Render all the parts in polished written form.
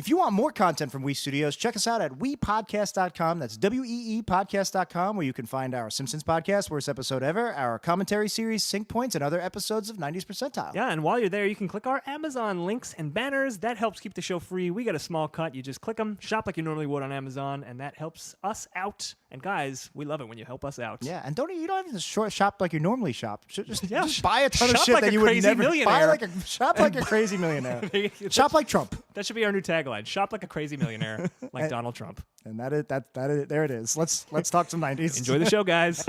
If you want more content from We Studios, check us out at WePodcast.com. That's WEE Podcast.com, where you can find our Simpsons podcast, worst episode ever, our commentary series, Sync Points, and other episodes of 90s Percentile. Yeah, and while you're there, you can click our Amazon links and banners. That helps keep the show free. We get a small cut. You just click them, shop like you normally would on Amazon, and that helps us out. And guys, we love it when you help us out. Yeah, and you don't even shop like you normally shop. Just buy a ton of Shop shit like that a you would crazy never millionaire. Shop like a crazy millionaire. Shop like Trump. That should be our new tagline. Shop like a crazy millionaire, like Donald Trump. And that is there it is. Let's talk some 90s. Enjoy the show, guys.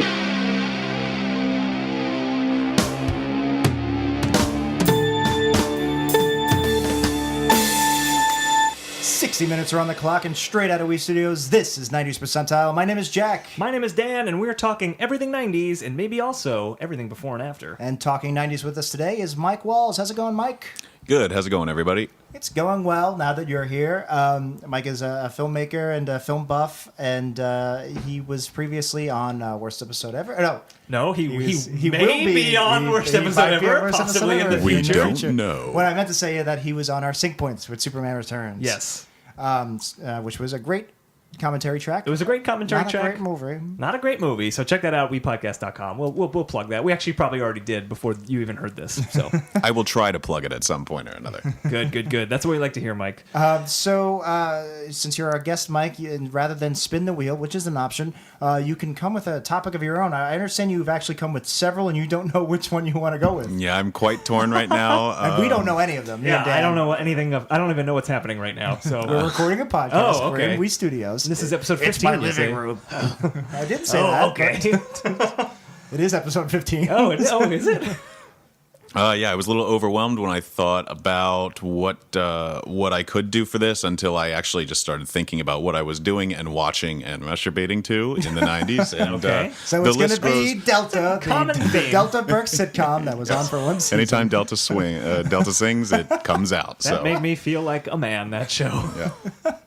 60 minutes are on the clock, and straight out of We Studios, this is 90s Percentile. My name is Jack. My name is Dan, and we're talking everything 90s, and maybe also everything before and after. And talking 90s with us today is Mike Walls. How's it going, Mike? Good. How's it going, everybody? It's going well now that you're here. Mike is a filmmaker and a film buff, and he was previously on Worst Episode Ever. No, he will may be on Worst Episode Ever, possibly in the future. We don't know. What I meant to say is that he was on our Sync Points with Superman Returns. Yes. Which was a great commentary track. It was a great commentary track. Not a great movie. Not a great movie, so check that out, WePodcast.com. We'll plug that. We actually probably already did before you even heard this. So I will try to plug it at some point or another. Good. That's what we like to hear, Mike. So since you're our guest, Mike, rather than spin the wheel, which is an option, you can come with a topic of your own. I understand you've actually come with several, and you don't know which one you want to go with. Yeah, I'm quite torn right now. And we don't know any of them. Yeah, I don't know anything of. I don't even know what's happening right now. So we're recording a podcast. Oh, okay. We're in We Studios. This is episode 15. It's my living room. I didn't say that. Okay. It is episode 15. Is it? Yeah, I was a little overwhelmed when I thought about what I could do for this until I actually just started thinking about what I was doing and watching and masturbating to in the 90s. And, Okay. So it's going to be Delta, the Delta Burke sitcom that was on for one season. Anytime Delta sings, it comes out. That made me feel like a man, that show. Yeah.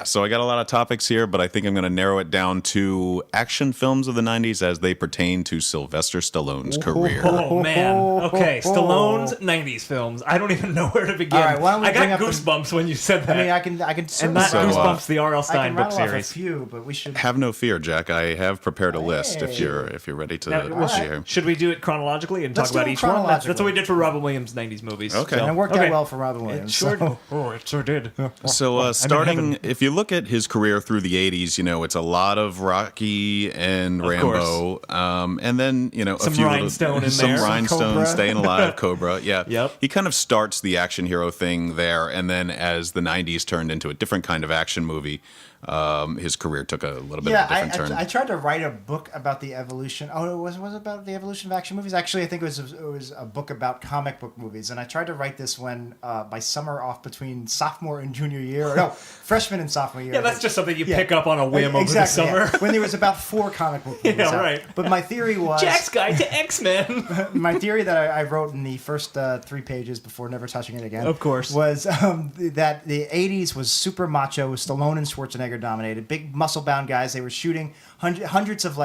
So I got a lot of topics here, but I think I'm going to narrow it down to action films of the 90s as they pertain to Sylvester Stallone's career. Oh, man. Okay, Stallone's 90s films. I don't even know where to begin. All right, why don't we I bring got up goosebumps when you said that. I mean, I can and not Goosebumps, the R.L. I Stine can book rattle off a series. few, but we should... Have no fear, Jack. I have prepared a list if you're ready to hear. Should we do it chronologically and Let's talk about do it each one? That's chronologically. what we did for Robin Williams' 90s movies. Okay. So. And it worked Okay. out well for Robin Williams. It sure did. So starting, if you look at his career through the 80s, it's a lot of Rocky and Rambo, and then Some a few Rhinestone in some there. Rhinestone, Cobra. Staying Alive, Cobra. Yeah, Yep. He kind of starts the action hero thing there, and then as the 90s turned into a different kind of action movie, his career took a little bit of a different turn. I tried to write a book about the evolution. Oh, was it about the evolution of action movies? Actually, I think it was a book about comic book movies, and I tried to write this when my summer off between sophomore and junior year, or no, freshman and sophomore year. Yeah, that's just something you pick up on a whim over the exactly, summer. Yeah. When there was about 4 comic book movies out. Right. But my theory was... Jack's Guide to X-Men. My theory that I wrote in the first 3 pages before never touching it again, Of course. was that the 80s was super macho, Stallone and Schwarzenegger dominated, big muscle-bound guys. They were shooting hundreds of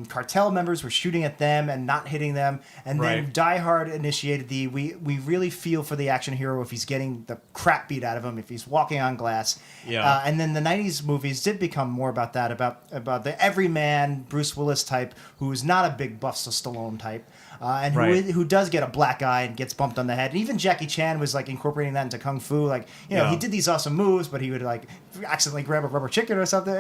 cartel members were shooting at them and not hitting them, and then Right. Die Hard initiated we really feel for the action hero if he's getting the crap beat out of him, if he's walking on glass. Yeah. And then the 90s movies did become more about that, about the everyman Bruce Willis type who's not a big Buster Stallone type. And Right. who does get a black eye and gets bumped on the head. And even Jackie Chan was incorporating that into Kung Fu. He did these awesome moves, but he would accidentally grab a rubber chicken or something.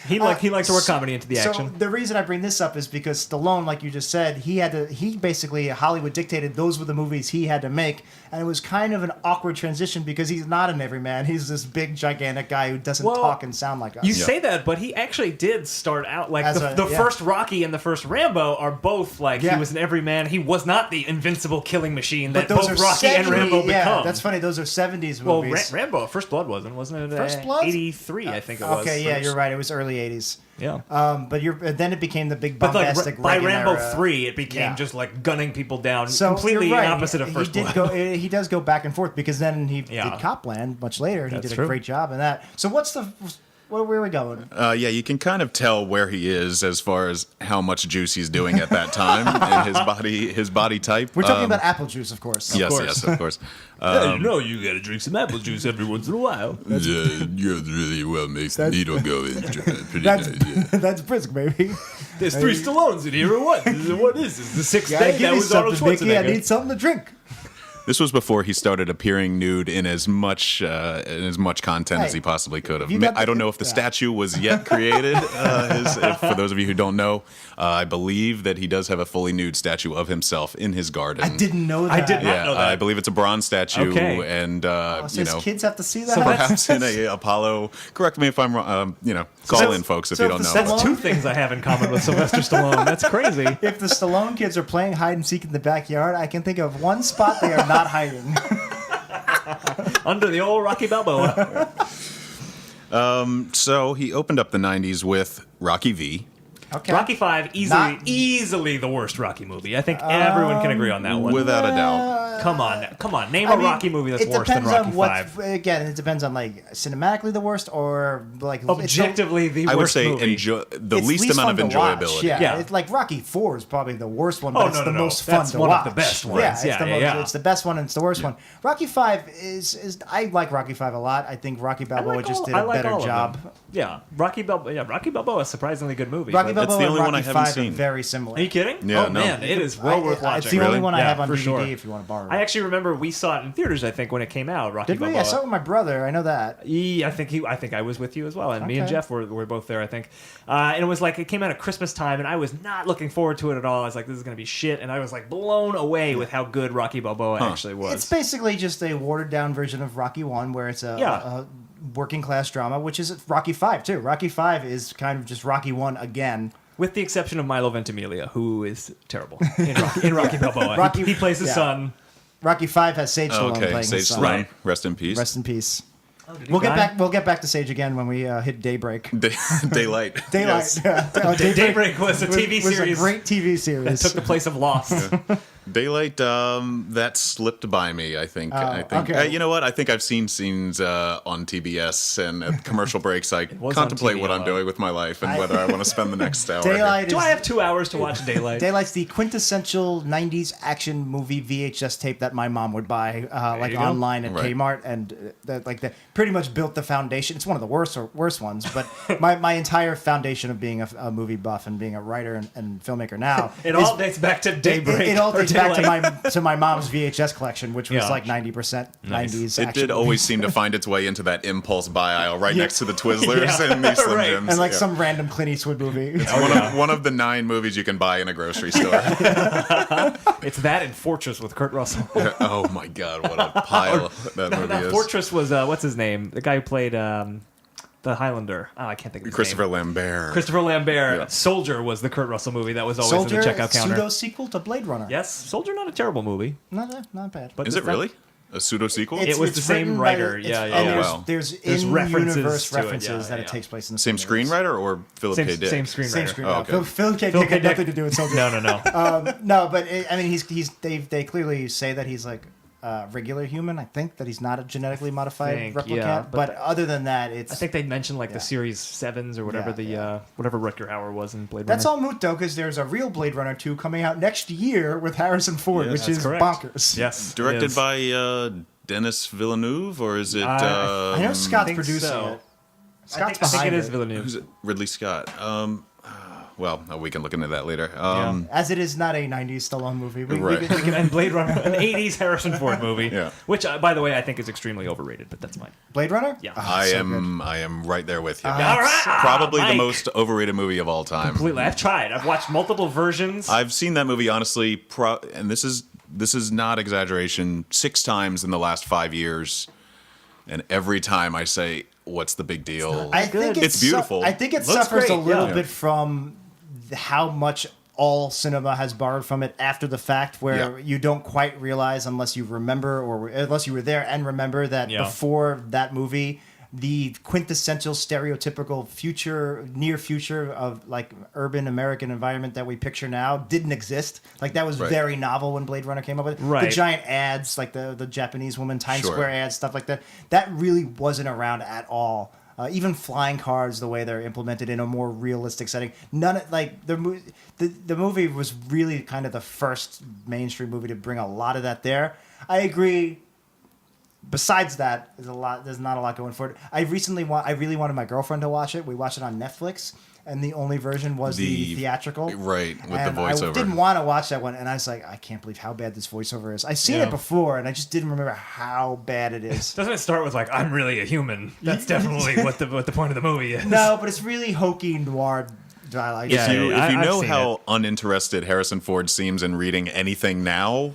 He liked to work comedy into the action. So the reason I bring this up is because Stallone, like you just said, he basically, Hollywood dictated those were the movies he had to make. And it was kind of an awkward transition because he's not an everyman. He's this big, gigantic guy who doesn't talk and sound like us. You say that, but he actually did start out the first Rocky and the first Rambo are both he was an everyman. He was not the invincible killing machine that both Rocky and Rambo become. That's funny. Those are 70s Well, movies. Rambo, First Blood wasn't it? First Blood? 83, I think it was. Okay, yeah, first. you're right. It was early 80s. Yeah. But then it became the big But bombastic by Reagan Rambo era. 3, it became just gunning people down, So completely you're right. opposite of First Blood. He does go back and forth because then he did Copland much later, and he That's did true. a great job in that. So what's the where are we going? Yeah, you can kind of tell where he is as far as how much juice he's doing at that time and his body type. We're talking about apple juice, of course. Yes, of course. you gotta drink some apple juice every once in a while. You really well makes the needle go in. Pretty That's nice, yeah. that's brisk, baby. There's 3 Stallones in here, or what? What is this? The 6th Gotta day? give That me was Arnold something, Mickey. I Schwarzenegger. need something to drink. This was before he started appearing nude in as much content as Hey, he possibly could have. you got I don't the- know if the yeah. statue was yet created. For those of you who don't know, I believe that he does have a fully nude statue of himself in his garden. I didn't know that. I did not Yeah, know that. I believe it's a bronze statue, Okay. and So his kids have to see that. So perhaps in a Apollo. Correct me if I'm wrong. Call in, folks, if so you if don't the know. That's 2 things I have in common with Sylvester Stallone. That's crazy. If the Stallone kids are playing hide and seek in the backyard, I can think of one spot they are not hiding. Under the old Rocky Balboa. So he opened up the '90s with Rocky V. Okay. Rocky 5, easily the worst Rocky movie. I think everyone can agree on that one. Without a doubt. Come on. Name I a mean, Rocky movie that's it worse than depends on Rocky 5. Again, it depends on like cinematically the worst or like Objectively, the I would worst say movie. the it's least amount fun of to watch. enjoyability. Yeah, Yeah. It's like Rocky 4 is probably the worst one, Oh, but it's no, the no, no. most fun That's to one of watch. the best ones. Yeah, it's Yeah, the yeah, most, yeah. it's the best one and it's the worst one. Rocky 5 is I like Rocky 5 a lot. I think Rocky Balboa just did a better job. Yeah, Rocky Balboa is a surprisingly good movie. Rocky but- That's Balboa the and only one Rocky I haven't 5 seen. are very similar. Are you kidding? Yeah, oh no. man, it is well worth watching. It's the only one I Yeah, have on for DVD sure. if you want to borrow it. I actually remember we saw it in theaters. I think when it came out, Rocky Did we? Balboa. I saw it with my brother. I know that. I think I was with you as well, and me and Okay. Jeff were both there. I think, and it was like it came out at Christmas time, and I was not looking forward to it at all. I was like, this is gonna be shit, and I was like blown away with how good Rocky Balboa actually was. It's basically just a watered down version of Rocky 1 where it's a working class drama, which is Rocky 5 too. Rocky 5 is kind of just Rocky 1 again. With the exception of Milo Ventimiglia, who is terrible in Rocky Balboa. Rocky- he plays his yeah. son. Rocky 5 has Sage Stallone Okay, playing Sage his son. Stallone, Right. rest in peace. Rest in peace. Did We'll he get die? back. We'll get back to Sage again when we hit Daybreak. Daylight. Daylight. Yes. Yeah. Daybreak was a TV was series a great TV that series. took the place of Lost. Daylight, that slipped by me, I think. okay. You know what? I think I've seen scenes on TBS and at commercial breaks. I was on contemplate TV what a I'm lot. doing with my life and whether I want to spend the next hour. Daylight Do is I have 2 hours to watch Daylight? Daylight's the quintessential '90s action movie VHS tape that my mom would buy, like you go. online at Right. Kmart, and that pretty much built the foundation. It's one of the worst ones, but my entire foundation of being a movie buff and being a writer and filmmaker now. It is- all dates back to Daybreak. It all or dates back Daylight. to my mom's VHS collection, which was Yeah. like 90% Nice. 90s. It action did always movies. seem to find its way into that impulse buy aisle right next to the Twizzlers Yeah. and the Slim Right. Jims. and like Yeah. some random Clint Eastwood movie. One of the 9 movies you can buy in a grocery store. It's that and Fortress with Kurt Russell. Oh my God, what a pile that movie That is. Fortress was what's his name? The guy who played the Highlander. Oh, I can't think of his Christopher name. Lambert. Christopher Lambert. Yeah. Soldier was the Kurt Russell movie that was always Soldier, in the checkout counter. pseudo sequel to Blade Runner. Yes, Soldier, not a terrible movie. Not bad. But Is this it time- really? A pseudo sequel? It was the same written writer. by- Yeah, it's- yeah, and yeah. Oh, there's, wow. there's There's in-universe references to it, references yeah, that yeah. it takes place in the Same universe. screenwriter or Philip K. Dick? Same screenwriter. Same screenwriter. Oh, okay. Phil K. Phil Dick K. had Dick. nothing to do with Soldier. No. No, but I mean, they clearly say that he's like regular human. I think that he's not a genetically modified replicant. yeah, but but other than that, it's I think they mentioned like Yeah. the Series 7s or whatever whatever Rutger Hauer was in Blade that's Runner. all moot though, because there's a real Blade Runner 2 coming out next year with Harrison Ford, Yes, which That's is correct. bonkers. Yes. Directed it is. by Denis Villeneuve, or is it? I know Scott's think producing so. it. I Scott's think behind it is it. Villeneuve. Who's it? Ridley Scott. Well, we can look into that later. As it is not a '90s Stallone movie. Right. And Blade Runner, an 80s Harrison Ford movie, Yeah. which, by the way, I think is extremely overrated, but that's fine. Blade Runner. Yeah. Oh, I so am right there with you. All right, Probably the Mike. most overrated movie of all time. Completely. I've tried. I've watched multiple versions. I've seen that movie honestly, and this is not exaggeration, 6 times in the last 5 years, and every time I say, "What's the big deal?" I think good. It's beautiful. I think it Looks suffers great, a little yeah. bit from how much all cinema has borrowed from it after the fact, where Yeah. you don't quite realize unless you remember or unless you were there and remember that Yeah. before that movie, the quintessential stereotypical near future of like urban American environment that we picture now didn't exist. Like that was Right. very novel when Blade Runner came up with it. The Right. giant ads, like the Japanese woman Times Sure. Square ads, stuff like that. That really wasn't around at all Even flying cars, the way they're implemented in a more realistic setting. The movie was really kind of the first mainstream movie to bring a lot of that there. I agree. Besides that, there's not a lot going for it. I really wanted my girlfriend to watch it. We watched it on Netflix, and the only version was the theatrical. Right, with and the voiceover. I didn't want to watch that one, and I was like, I can't believe how bad this voiceover is. I've seen it before, and I just didn't remember how bad it is. Doesn't it start with like, I'm really a human? That's definitely what the point of the movie is. No, but it's really hokey noir dialogue. If you I've know seen how uninterested Harrison Ford seems in reading anything now,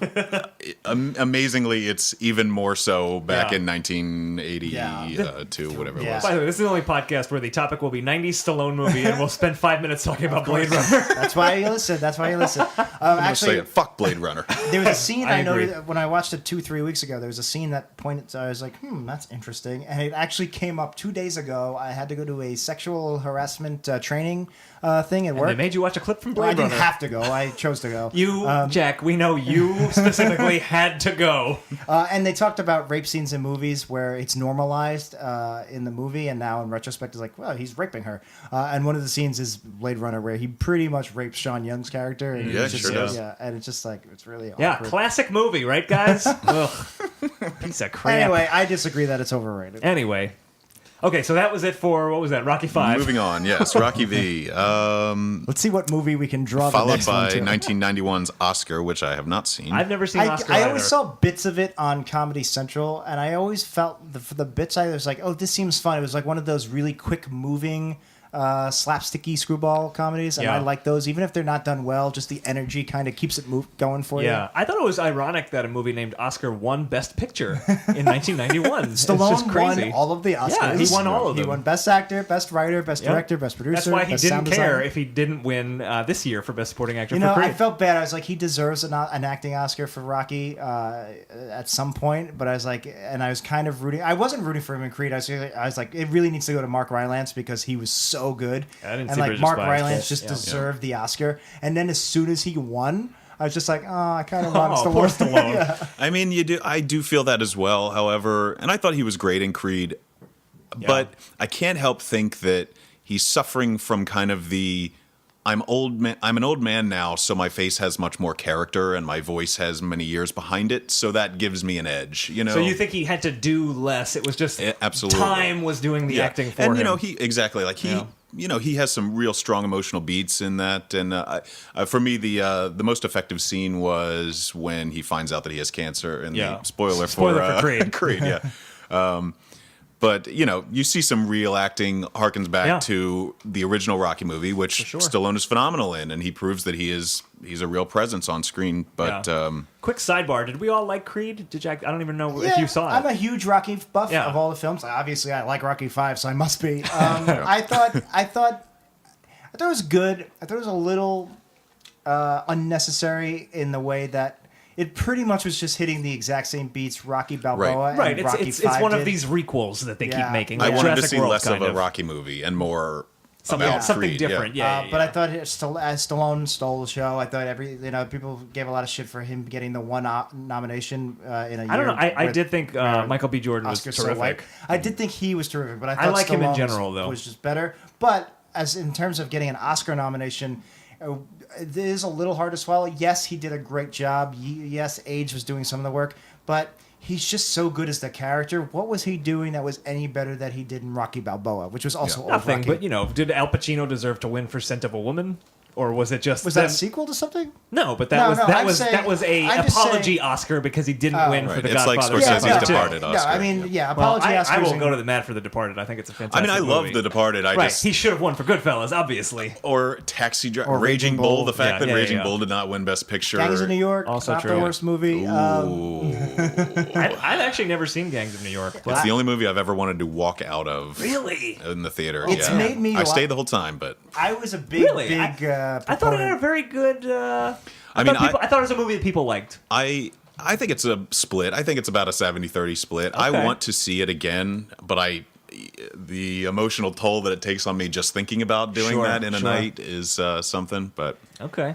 amazingly, it's even more so back in 1982, whatever it was. By the way, this is the only podcast where the topic will be 90s Stallone movie, and we'll spend 5 minutes talking about Blade Runner. That's why you listen. Actually, Fuck Blade Runner. there was a scene I agree. noticed when I watched it 2-3 weeks ago. There was a scene that pointed. I was like, that's interesting. And it actually came up 2 days ago. I had to go to a sexual harassment training thing at work. They made you watch a clip from Well, Blade I Runner. didn't have to go. I chose to go. Jack, we know you specifically had to go. And they talked about rape scenes in movies where it's normalized in the movie, and now in retrospect, it's like, well, he's raping her. And one of the scenes is Blade Runner, where he pretty much rapes Sean Young's character. And Yeah, it's just, sure does. Yeah, and it's just like, it's really Yeah, awkward. classic movie, right, guys? Ugh. Piece of crap. Anyway, I disagree that it's overrated. Anyway. Okay, so that was it for, what was that, Rocky 5? Moving on, yes, Rocky V. Let's see what movie we can draw the Followed next by one to. 1991's Oscar, which I have not seen. I've never seen Oscar I either. always saw bits of it on Comedy Central, and I always felt for the bits I was like, oh, this seems fun. It was like one of those really quick moving slapsticky screwball comedies, and Yeah. I like those, even if they're not done well. Just the energy kind of keeps it going for you. Yeah, I thought it was ironic that a movie named Oscar won Best Picture in 1991. It's Stallone just crazy. won all of the Oscars. Yeah, he won all of them. He won Best Actor, Best Writer, Best Yep. Director, Best Producer. That's why he Best didn't Sound care Designer. if he didn't win this year for Best Supporting Actor You for know, Creed. I felt bad. I was like, he deserves an acting Oscar for Rocky at some point. But I was like, and I was kind of rooting. I wasn't rooting for him in Creed. I was like, it really needs to go to Mark Rylance because he was so good. I didn't and see like Bridges Mark Bias, Rylance but- just yeah. deserved the Oscar. And then as soon as he won, I was just like, oh, I kind of want Oh, Stallone. poor Stallone. Yeah. I mean, I do feel that as well. However, and I thought he was great in Creed, but I can't help think that he's suffering from kind of the I'm an old man now, so my face has much more character and my voice has many years behind it, so that gives me an edge. You know. So you think he had to do less? It was just Absolutely. time was doing the acting for him. And he he has some real strong emotional beats in that. And for me, the most effective scene was when he finds out that he has cancer. And the spoiler for Creed. Creed, yeah. But you see some real acting harkens back to the original Rocky movie, which Stallone is phenomenal in, and he proves that he's a real presence on screen. But quick sidebar: did we all like Creed? Did Jack? I don't even know if you saw it. I'm a huge Rocky buff of all the films. Obviously, I like Rocky 5, so I must be. I thought it was good. I thought it was a little unnecessary in the way that it pretty much was just hitting the exact same beats Rocky Balboa Right. and Rocky It's 5 one of did. these requels that they keep making. I Like wanted to Jurassic see World, less of kind a Rocky movie and more about something Creed, different. Yeah. But I thought Stallone stole the show. I thought people gave a lot of shit for him getting the one nomination in a year. I don't know. I did think Michael B. Jordan was Oscar so white. terrific. I did think he was terrific, but I thought like him in Stallone's general, though. was just better. But as in terms of getting an Oscar nomination, it is a little hard to swallow. Yes, he did a great job. Yes, Age was doing some of the work, but he's just so good as the character. What was he doing that was any better that he did in Rocky Balboa, which was also old Nothing. Rocky? But did Al Pacino deserve to win for Scent of a Woman? Or was it just Was that a sequel to something? No, but No, that I'm saying- was a I'm just apology saying- Oscar because he didn't win for Right. The It's like Godfather. Scorsese's Godfather Departed two. Oscar. No, I mean, Well, apology I Oscars. will go to the Mad for The Departed. I think it's a fantastic I mean, I love movie. The Departed. Right, he should have won for Goodfellas, obviously. Or Taxi Driver, Or Raging Raging Bull. Bull. The fact Yeah, that yeah, Raging yeah. Bull did not win Best Picture. Gangs of New York, Also not true. the worst movie. I've actually never seen Gangs of New York. It's the only movie I've ever wanted to walk out of. Really? In the theater. It's made me I wa- stayed the whole time, but I was a big, Really? big. I thought it proponent. had a very good. I I thought it was a movie that people liked. I think it's a split. I think it's about a 70-30 split. I Okay. want to see it again, but the emotional toll that it takes on me just thinking about doing Sure, that in a sure. night is something. But Okay.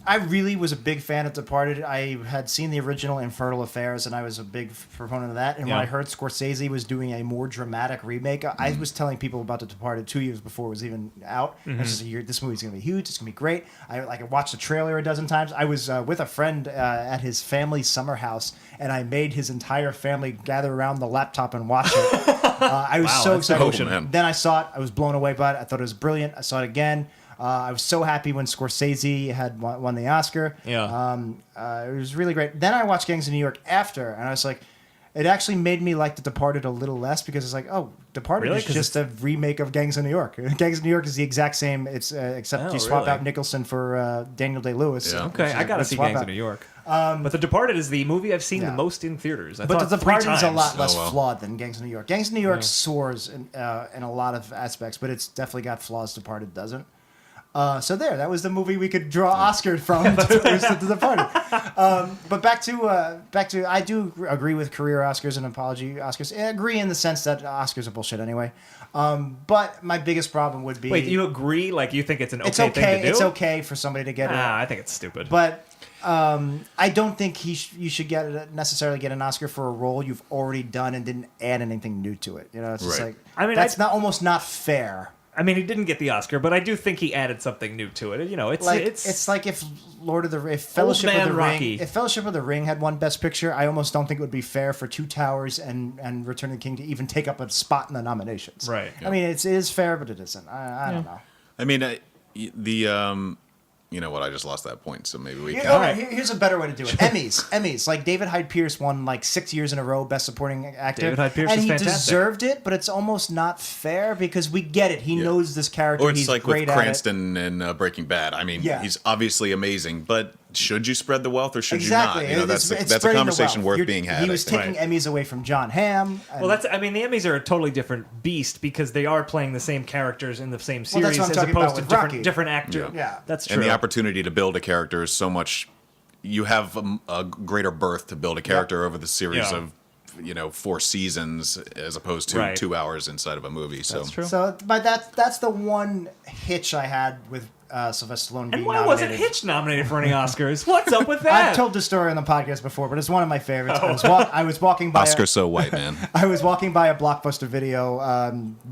I really was a big fan of Departed. I had seen the original Infernal Affairs, and I was a big proponent of that. And when Yeah. I heard Scorsese was doing a more dramatic remake, I was telling people about The Departed 2 years before it was even out. I was just like, this movie's going to be huge. It's going to be great. I watched the trailer a dozen times. I was with a friend at his family's summer house, and I made his entire family gather around the laptop and watch it. I was so that's excited. devotion. Then I saw it. I was blown away by it. I thought it was brilliant. I saw it again. I was so happy when Scorsese had won the Oscar. Yeah. It was really great. Then I watched Gangs of New York after, and I was like, it actually made me like The Departed a little less because it's like, oh, Departed Really? is 'Cause just a remake of Gangs of New York. Gangs of New York is the exact same. It's except Oh, you swap really? out Nicholson for Daniel Day-Lewis. Yeah. Okay, I gotta see Gangs of New York. But The Departed is the movie I've seen the yeah. most in theaters. I But thought The three Departed is a times. lot less Oh, well. flawed than Gangs of New York. Gangs of New York soars in a lot of aspects, but it's definitely got flaws. Departed doesn't. So that was the movie we could draw Oscars from to The Departed. But back to I do agree with career Oscars and apology Oscars. I agree in the sense that Oscars are bullshit anyway. But my biggest problem would be Wait, you agree? Like you think it's an okay, it's okay. thing to do? It's okay for somebody to get it. I think it's stupid. But I don't think you should necessarily get an Oscar for a role you've already done and didn't add anything new to it. You know, it's just Right. like I mean, that's almost not fair. I mean, he didn't get the Oscar, but I do think he added something new to it. You know, it's Like if Fellowship Man of the Rocky. Ring, if Fellowship of the Ring had won Best Picture, I almost don't think it would be fair for Two Towers and Return of the King to even take up a spot in the nominations. Right. I mean, it is fair, but it isn't. I don't know. I mean, you know what? I just lost that point, so maybe we Here- can. all right, here's a better way to do it. Emmys. Like David Hyde Pierce won like 6 years in a row Best Supporting Actor. David Hyde Pierce and is he fantastic. deserved it, but it's almost not fair because we get it. He knows this character. Or it's He's like great with at it. Cranston and Breaking Bad. I mean, Yeah. he's obviously amazing, but should you spread the wealth or should Exactly. you not? You know, that's It's a spreading the conversation wealth. worth being had. He was I think. taking Emmys away from John Hamm. and- Well, the Emmys are a totally different beast because they are playing the same characters in the same Well, that's series what I'm as talking opposed about to with Rocky. different actors. Yeah. That's true. And the opportunity to build a character is so much. You have a greater berth to build a character over the series Yeah. of 4 seasons as opposed to Right. 2 hours inside of a movie. So That's true. So, but that's the one hitch I had with Sylvester Stallone being And why nominated. wasn't Hitch nominated for any Oscars? What's up with that? I've told this story on the podcast before, but it's one of my favorites. I was walking by. Oscar so white, man. I was walking by a Blockbuster video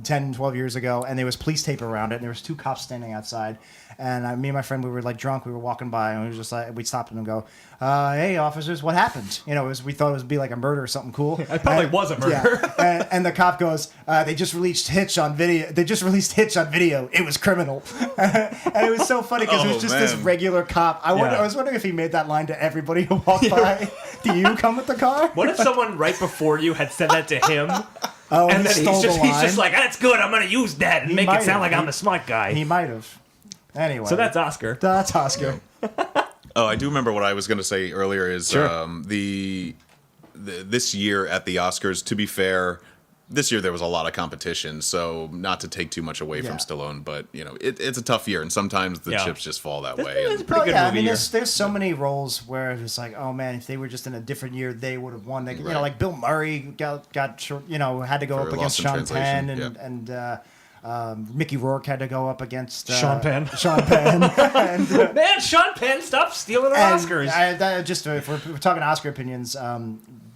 10, 12 years ago, and there was police tape around it, and there was 2 cops standing outside. And me and my friend, we were like drunk. We were walking by, and we were just like, we stopped and go, "Hey, officers, what happened?" You know, we thought it would be like a murder or something cool. It probably was a murder. Yeah. and the cop goes, "They just released Hitch on video. They just released Hitch on video. It was criminal." And it was so funny because it was Oh, just this man. regular cop. I Yeah. was wondering if he made that line to everybody who walked by. Do you come with the car? What if someone right before you had said that to him? Oh, And he then stole the he's just line? like, that's good. I'm going to use that and He make might it sound have. like I'm the smart guy. He might have. Anyway. So that's Oscar. That's Oscar. Oh, I do remember what I was going to say earlier is Sure. this year at the Oscars, to be fair, this year there was a lot of competition, so not to take too much away Yeah. from Stallone, but it's a tough year, and sometimes the Yeah. chips just fall that This way. is And, pretty good I movie mean, year. there's so many roles where it's like, oh man, if they were just in a different year, they would have won. They, Right. like Bill Murray got short, had to go For up against Lost in Sean Penn, Translation, and Mickey Rourke had to go up against Sean Penn. Sean Penn. Man, Sean Penn, stop stealing our And Oscars. If we're talking Oscar opinions,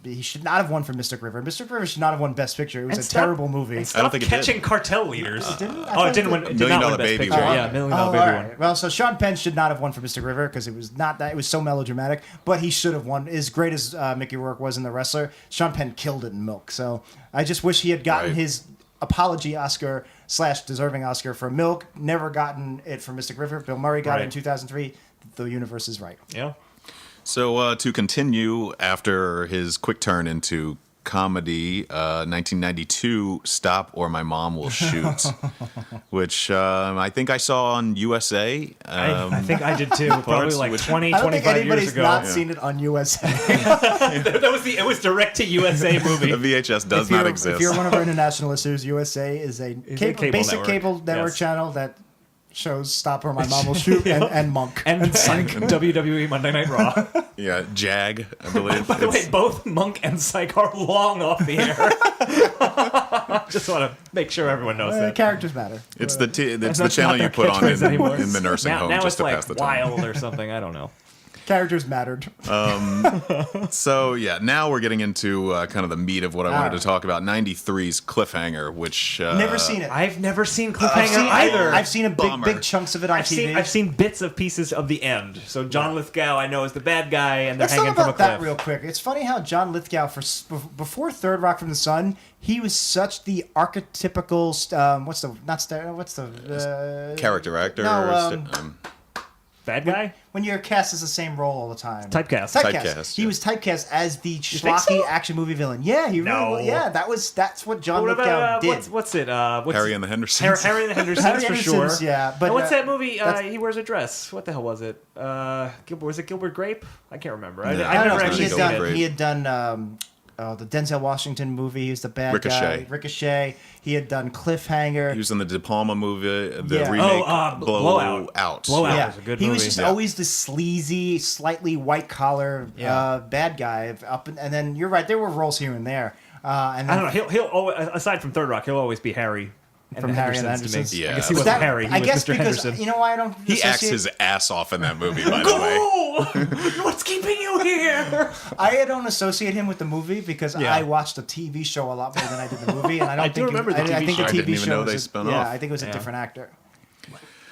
he should not have won for Mystic River. Mystic River should not have won Best Picture. It was And a terrible movie. And I stop don't think it did. catching cartel leaders. didn't? I Oh, thought it didn't it win. did. It did not $1 win Best Baby Picture. won. Yeah, $1 Million Oh, Baby all won. right. Well, so Sean Penn should not have won for Mystic River because it was not that. It was so melodramatic, but he should have won. As great as Mickey Rourke was in The Wrestler, Sean Penn killed it in Milk. So I just wish he had gotten Right. his apology Oscar / deserving Oscar for Milk. Never gotten it for Mystic River. Bill Murray got it in Right. 2003. The universe is right. Yeah. So to continue after his quick turn into comedy, 1992, Stop or My Mom Will Shoot, which I think I saw on USA. I think I did too. Probably parts like which- 20, I don't think 25 years anybody's ago. not seen it on USA. It was direct to USA movie. The VHS does If not you're- exist. If you're one of our international listeners, USA is a cable basic network. cable network Yes. channel that shows Stop or My Mom Will Shoot and Monk. And WWE Monday Night Raw. Yeah, Jag, I believe. By the way, It's- both Monk and Psych are long off the air. Just want to make sure everyone knows that. Characters matter. It's the That's channel not you their put on catchwise anymore. in the nursing now, home now just it's to like pass the time. Wild or something. I don't know. Characters mattered. So yeah, now we're getting into kind of the meat of what I wanted to talk about. 93's Cliffhanger, which Never seen it. I've never seen I've Cliffhanger seen, either. I've seen a Bummer. big chunks of it on TV. I've seen bits of pieces of the end. So John Lithgow, I know, is the bad guy, and they're Let's talk hanging from a about cliff. that real quick. It's funny how John Lithgow, before Third Rock from the Sun, he was such the archetypical. character actor. No, Bad guy? when you're cast as the same role all the time. Typecast. Typecast, He yeah. was typecast as the think schlocky so? action movie villain. Yeah, he No. really. Yeah, that's what John What Lithgow about, did. what's it? Harry and the Hendersons. Harry and the Hendersons, Harry for Henderson's, sure. yeah, but, And what's that movie? that's- He wears a dress. What the hell was it? Was it Gilbert Grape? I can't remember. No. I've I don't never know. actually He seen Gilbert it. Grape. he had done the Denzel Washington movie. He was the bad Ricochet. guy. Ricochet. He had done Cliffhanger. He was in the De Palma movie, the Yeah. remake Blowout. Blowout. Blowout. Yeah, was a good he was movie. just Yeah. always the sleazy, slightly white collar bad guy. And then you're right, there were roles here and there. And I then, don't know. He'll always, aside from Third Rock, he'll always be Harry. And From the Harry and the Hendersons to me. Hendersons. Yeah. I guess he But wasn't that, Harry. He I was guess Mr. because Henderson. you know why I don't. He acts associate- his ass off in that movie, by the way. Oh, what's keeping you here? I don't associate him with the movie because Yeah. I watched the TV show a lot more than I did the movie, and I don't I do think remember the I TV think show. the I TV didn't even show know they was spun yeah, off. I think it was a Yeah. different actor.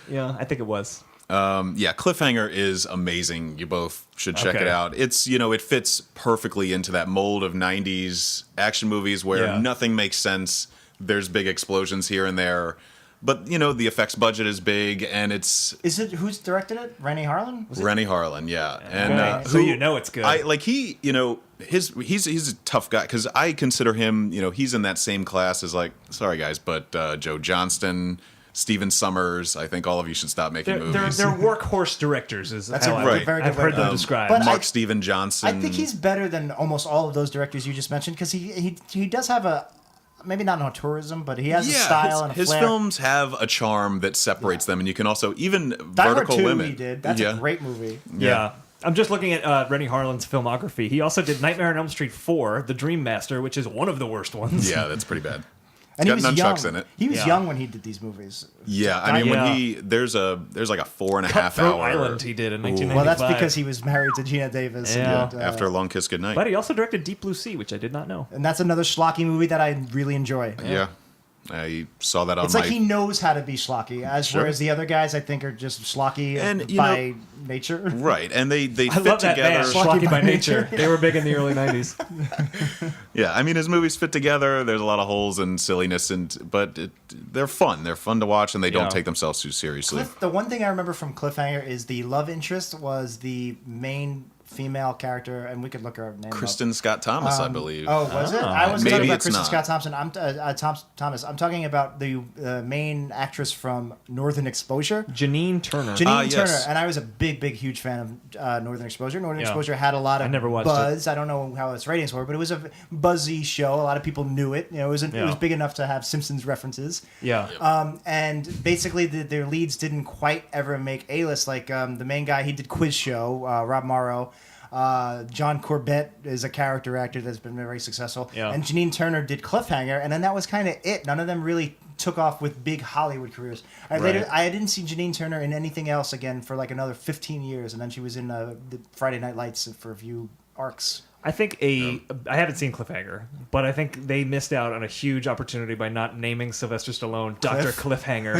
Yeah, I think it was. Yeah, Cliffhanger is amazing. You both should check Okay. it out. It's, it fits perfectly into that mold of 90s action movies where Yeah. nothing makes sense. There's big explosions here and there. But, the effects budget is big, and it's Is it who's directed it? Rennie Harlan? Rennie Harlan, yeah. And Okay. So you know it's good. he's a tough guy because I consider him, he's in that same class as sorry guys, but Joe Johnston, Steven Summers. I think all of you should stop making They're movies. workhorse directors. That's how a I- right. very I've heard them different. described. But Mark Steven Johnson. I think he's better than almost all of those directors you just mentioned because he does have a maybe not an tourism, but he has a style and a his flair. films have a charm that separates them, and you can also even Die Hard Vertical 2 Limit. he did. That's a great movie. Yeah. I'm just looking at Rennie Harlan's filmography. He also did Nightmare on Elm Street 4, The Dream Master, which is one of the worst ones. Yeah, that's pretty bad. And he Got was young. nunchucks in it. He was Yeah. young when he did these movies. Yeah, I mean Yeah. there's like a 4.5 Cutthroat hour Island he did in 1995. Well, that's because he was married to Gina Davis. Yeah. And, After a Long Kiss Goodnight. But he also directed Deep Blue Sea, which I did not know. and that's another schlocky movie that I really enjoy. Yeah. I saw that on It's my like he knows how to be schlocky, Sure. whereas the other guys I think are just schlocky And, by nature. right, and they I fit love that together. band, Schlocky by Nature. They were big in the early 90s. Yeah, I mean his movies fit together. There's a lot of holes and silliness, but they're fun. They're fun to watch, and they don't Yeah. take themselves too seriously. The one thing I remember from Cliffhanger is the love interest was the main female character, and we could look her name Kristen Scott Thomas, I believe. up. Oh, was it? Oh. I wasn't Maybe talking about it's Kristen not. Scott Thompson. Thomas. I'm talking about the main actress from Northern Exposure. Janine Turner. Janine yes. Turner, and I was a big, huge fan of Northern Exposure. Northern Yeah. Exposure had a lot I of never watched buzz. I don't know how its ratings were, but it was a buzzy show. A lot of people knew it. It was Yeah. big enough to have Simpsons references. Yeah. And basically, their leads didn't quite ever make A-list. Like the main guy, he did Quiz Show, Rob Morrow. John Corbett is a character actor that's been very successful. Yeah. And Janine Turner did Cliffhanger, and then that was kind of it. None of them really took off with big Hollywood careers. Right. I didn't see Janine Turner in anything else again for like another 15 years, and then she was in the Friday Night Lights for a few arcs. I think I haven't seen Cliffhanger, but I think they missed out on a huge opportunity by not naming Sylvester Stallone Dr. Cliffhanger.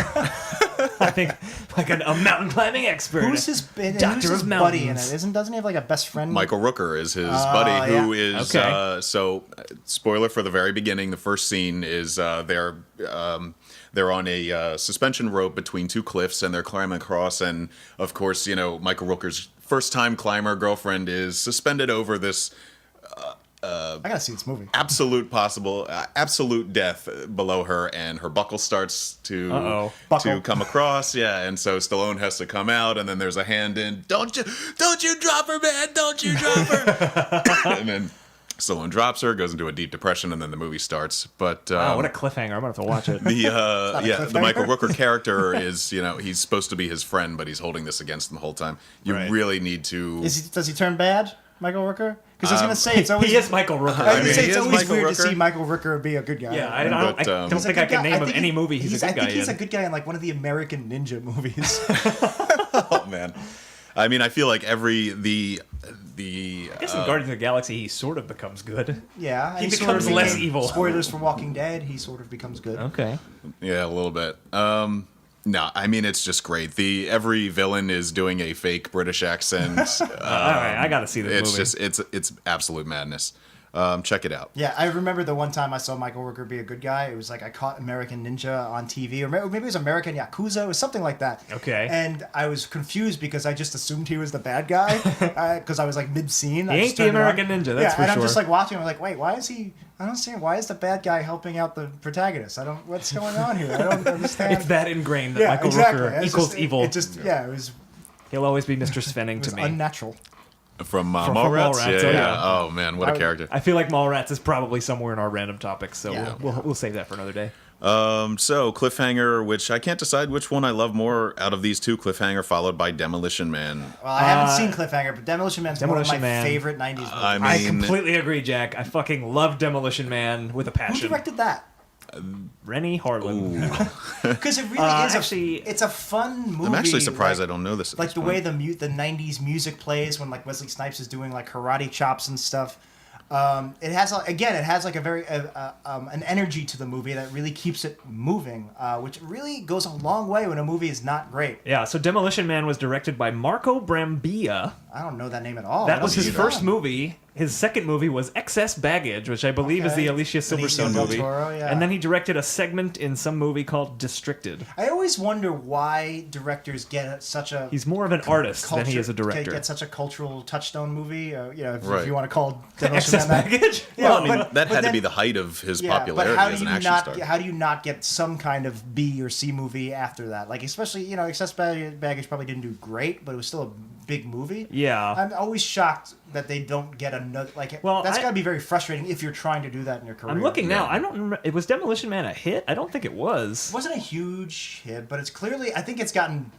I think like a mountain climbing expert. Who's his Doctor who's his of buddy in Mountains. it? Doesn't he have like a best friend? Michael Rooker is his buddy, who yeah. is Okay. spoiler for the very beginning. The first scene is they're on a suspension rope between two cliffs, and they're climbing across. And of course, Michael Rooker's first time climber girlfriend is suspended over this I gotta see this movie. absolute death below her, and her buckle starts to Buckle. come across. Yeah, and so Stallone has to come out, and then there's a hand in. Don't you drop her, man! Don't you drop her! And then Stallone drops her, goes into a deep depression, and then the movie starts. But Wow, what a cliffhanger! I'm gonna have to watch it. the Michael Rooker character is he's supposed to be his friend, but he's holding this against him the whole time. You Right. really need to. Does he turn bad, Michael Rooker? Because I was gonna say it's always He is Michael Rooker. I was mean, gonna say he it's is always Michael weird to Rooker. see Michael Rooker be a good guy. Yeah, I don't But, think He's a I good can guy. name him any movie he's a I good guy think he's in. a good guy in like one of the American Ninja movies. Oh man. I mean, I feel like the I guess in Guardians of the Galaxy, he sort of becomes good. Yeah, He sort of becomes less became- evil. Spoilers for Walking Dead. He sort of becomes good. Okay. yeah, a little bit. No, I mean it's just great. Every villain is doing a fake British accent. All right, I got to see this It's movie. just it's absolute madness. Check it out. Yeah, I remember the one time I saw Michael Rooker be a good guy. It was like I caught American Ninja on TV, or maybe it was American Yakuza, or something like that. Okay. And I was confused because I just assumed he was the bad guy because I was like mid-scene. He ain't the American Ninja, that's for and I'm sure. just like watching. I'm like, wait, why is he? I don't see why is the bad guy helping out the protagonist? I don't. What's going on here? I don't understand. It's that ingrained that yeah, Michael exactly. Rooker It's equals just, evil. It just it was He'll always be Mr. Svenning to me. unnatural. From From Mallrats? Mallrats, Yeah. Oh man, what a character. I feel like Mallrats is probably somewhere in our random topics, so Yeah. we'll save that for another day. So Cliffhanger, which I can't decide which one I love more out of these two. Cliffhanger followed by Demolition Man. Well, I haven't seen Cliffhanger, but Demolition Man's one of Demolition my Man. favorite '90s movies. I mean, I completely agree, Jack. I fucking love Demolition Man with a Who passion. directed that? Rennie Harlan. Because it really is it's a fun movie. I'm actually surprised like, I don't know this. at Like this the point. way the '90s music plays when like Wesley Snipes is doing like karate chops and stuff. It has like a very an energy to the movie that really keeps it moving, which really goes a long way when a movie is not great. Yeah, so Demolition Man was directed by Marco Brambilla. I don't know that name at all. That was What's his he first done? movie. His second movie was Excess Baggage, which I believe is the Okay. Alicia Silverstone Benicio del movie. Toro, yeah. And then he directed a segment in some movie called Districted. I always wonder why directors get such a He's more of an artist than he is a director. Get such a cultural touchstone movie. If Right. you want to call Demolition Excess Man that. Baggage? Yeah, Well, I mean, but- that had to then- be the height of his Yeah, popularity but how as do an you action not star. how do you not get some kind of B or C movie after that? Like especially Excess Baggage probably didn't do great, but it was still a big movie. Yeah. I'm always shocked that they don't get another Well, that's I- got to be very frustrating if you're trying to do that in your career. I'm looking now. Yeah. I don't remember. It was Demolition Man a hit? I don't think it was. It wasn't a huge hit, but it's clearly I think it's gotten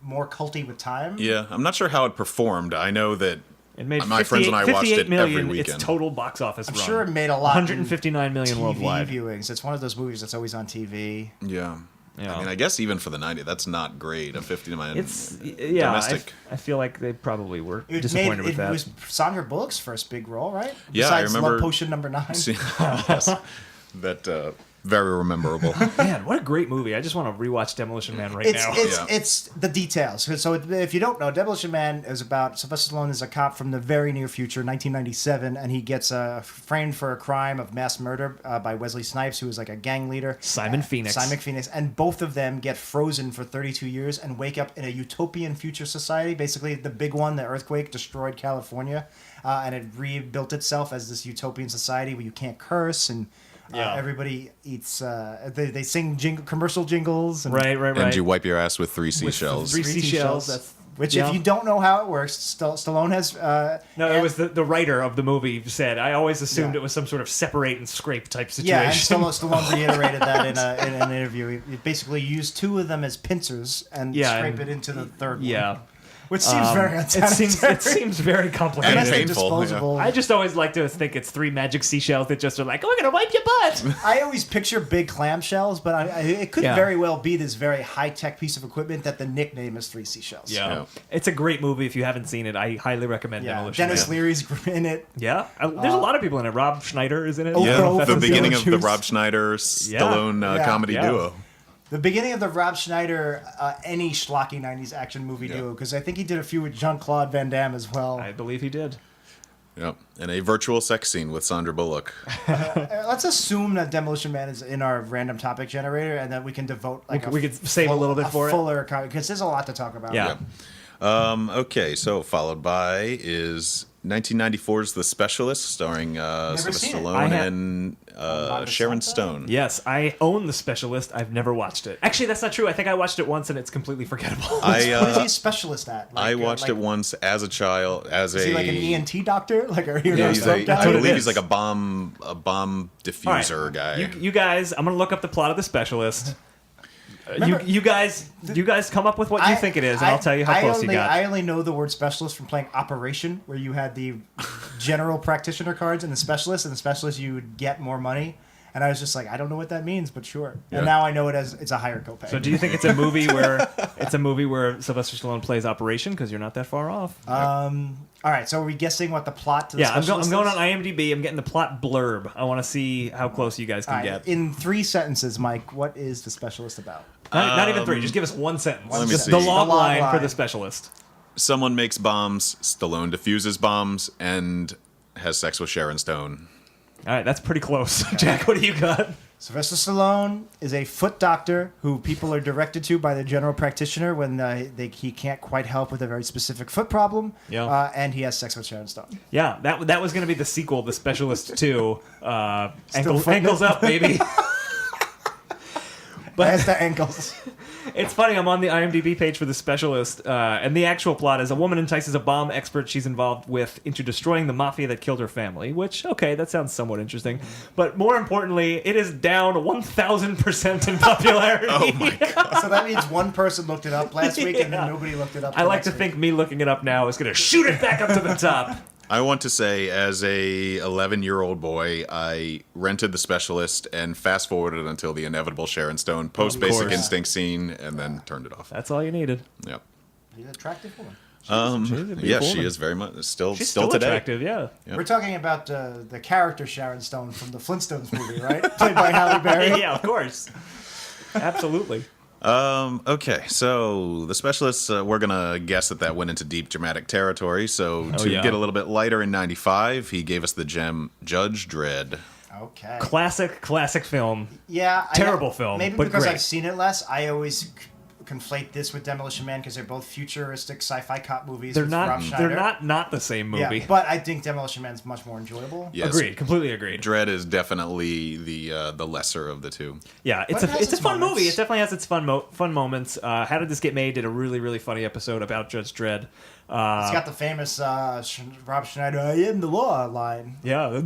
more culty with time. Yeah, I'm not sure how it performed. I know that It made my friends and I watched 58 it million every weekend. its total box office I'm run. sure it made a lot. 159 million TV worldwide. viewings. It's one of those movies that's always on TV. Yeah. Yeah. I mean, I guess even for the 90s, that's not great. A 50-man It's yeah. domestic. I feel like they probably were It disappointed with that. It was Sandra Bullock's first big role, right? Yeah, I Besides remember- Love Potion number 9. Yes. That very rememberable. Man, what a great movie! I just want to rewatch Demolition Man right now. It's the details. So if you don't know, Demolition Man is about Sylvester Stallone is a cop from the very near future, 1997, and he gets framed for a crime of mass murder by Wesley Snipes, who is like a gang leader. Simon Phoenix. Simon Phoenix, and both of them get frozen for 32 years and wake up in a utopian future society. Basically, the big one, the earthquake, destroyed California, and it rebuilt itself as this utopian society where you can't curse and. Yeah. Everybody eats. They sing commercial jingles. And, right. And you wipe your ass with 3 seashells. three Three seashells. seashells. That's Which, yeah. if you don't know how it works, Stallone has. No, it was the writer of the movie said. I always assumed Yeah. it was some sort of separate and scrape type Yeah, and situation. Stallone reiterated that in an interview. He basically used 2 of them as pincers and Yeah, scrape and- it into the third one. yeah. Which seems very unsanitary. It seems very complicated. And Domestic painful, disposable. I just always like to think it's 3 magic seashells that just are like, oh, we're gonna wipe your butt. I always picture big clamshells, but it could Yeah. very well be this very high-tech piece of equipment that the nickname is 3 seashells. Yeah. It's a great movie. If you haven't seen it, I highly recommend Yeah. Demolition Dennis Man. Leary's in it. Yeah, there's a lot of people in it. Rob Schneider is in it. Oh, Yeah, Pro the from beginning of the Beetlejuice. Rob Schneider Stallone Yeah. comedy Yeah. duo. The beginning of the Rob Schneider, any schlocky 90s action movie duo, because I think he did a few with Jean-Claude Van Damme as well. I believe he did. Yep. And a virtual sex scene with Sandra Bullock. Let's assume that Demolition Man is in our random topic generator, and that we can devote like We could save a little bit for it. fuller because there's a lot to talk about. Yeah. Okay, so followed by is 1994's The Specialist, starring Sylvester seen it. Stallone I and Bada Sharon Santa? Stone. Yes, I own The Specialist. I've never watched it. Actually, that's not true. I think I watched it once and it's completely forgettable. What is he a specialist at? I watched it once as a child, as Is a he like an ENT doctor? Like, are you yeah, a he's stroke I guy? what it believe is. he's like a bomb diffuser guy. You guys, I'm gonna look up the plot of The Specialist. Remember- you guys come up with what you think it is, and I'll tell you how close you got. I only know the word specialist from playing Operation, where you had the general practitioner cards and the specialist you would get more money. And I was just like, I don't know what that means, but sure. Yeah. And now I know it as it's a higher copay. So do you think it's a movie where Sylvester Stallone plays Operation? Because you're not that far off. All right, so are we guessing what the plot to the Yeah, I'm specialist going is? on IMDb. I'm getting the plot blurb. I want to see how close you guys can All right, get. in 3 sentences, Mike, what is the specialist about? Not even 3. Just give us one sentence. Let me Just see. the log The log line for line. the specialist. Someone makes bombs, Stallone defuses bombs, and has sex with Sharon Stone. All right, that's pretty close. Jack, what do you got? Sylvester Stallone is a foot doctor who people are directed to by the general practitioner when he can't quite help with a very specific foot problem. Yeah. And he has sex with Sharon Stone. Yeah, that was going to be the sequel, The Specialist 2. footing Ankles it. up, baby. But has the ankles. It's funny, I'm on the IMDb page for The Specialist, and the actual plot is a woman entices a bomb expert she's involved with into destroying the mafia that killed her family, which, okay, that sounds somewhat interesting. But more importantly, it is down 1,000% in popularity. Oh my god! So that means one person looked it up last week and Yeah. then nobody looked it up. I the like next to week. think me looking it up now is going to shoot it back up to the top. I want to say, as a 11-year-old boy, I rented The Specialist and fast forwarded until the inevitable Sharon Stone post Basic course. Instinct scene, and then turned it off. That's all you needed. Yep. He's an attractive woman. She's a beautiful Yeah, she woman. is very much still She's still today. attractive, yeah. Yep. We're talking about the character Sharon Stone from the Flintstones movie, right? Played by Halle Berry. Yeah, of course. Absolutely. Okay, so The Specialists, we're gonna guess that went into deep dramatic territory. So to yeah. get a little bit lighter, in '95, he gave us the gem Judge Dredd. Okay. Classic film. Yeah. Terrible film, Maybe but because great. I've seen it less, I always conflate this with Demolition Man because they're both futuristic sci-fi cop movies. They're with not Rob Schneider. they're not the same movie. Yeah, but I think Demolition Man's much more enjoyable. Yes, Agreed, completely agreed. Dredd is definitely the lesser of the two. Yeah, But it has it's a its fun moments. movie. It definitely has its fun moments. How Did This Get Made did a really funny episode about Judge Dredd. It's got the famous Rob Schneider, I am the law line. Yeah,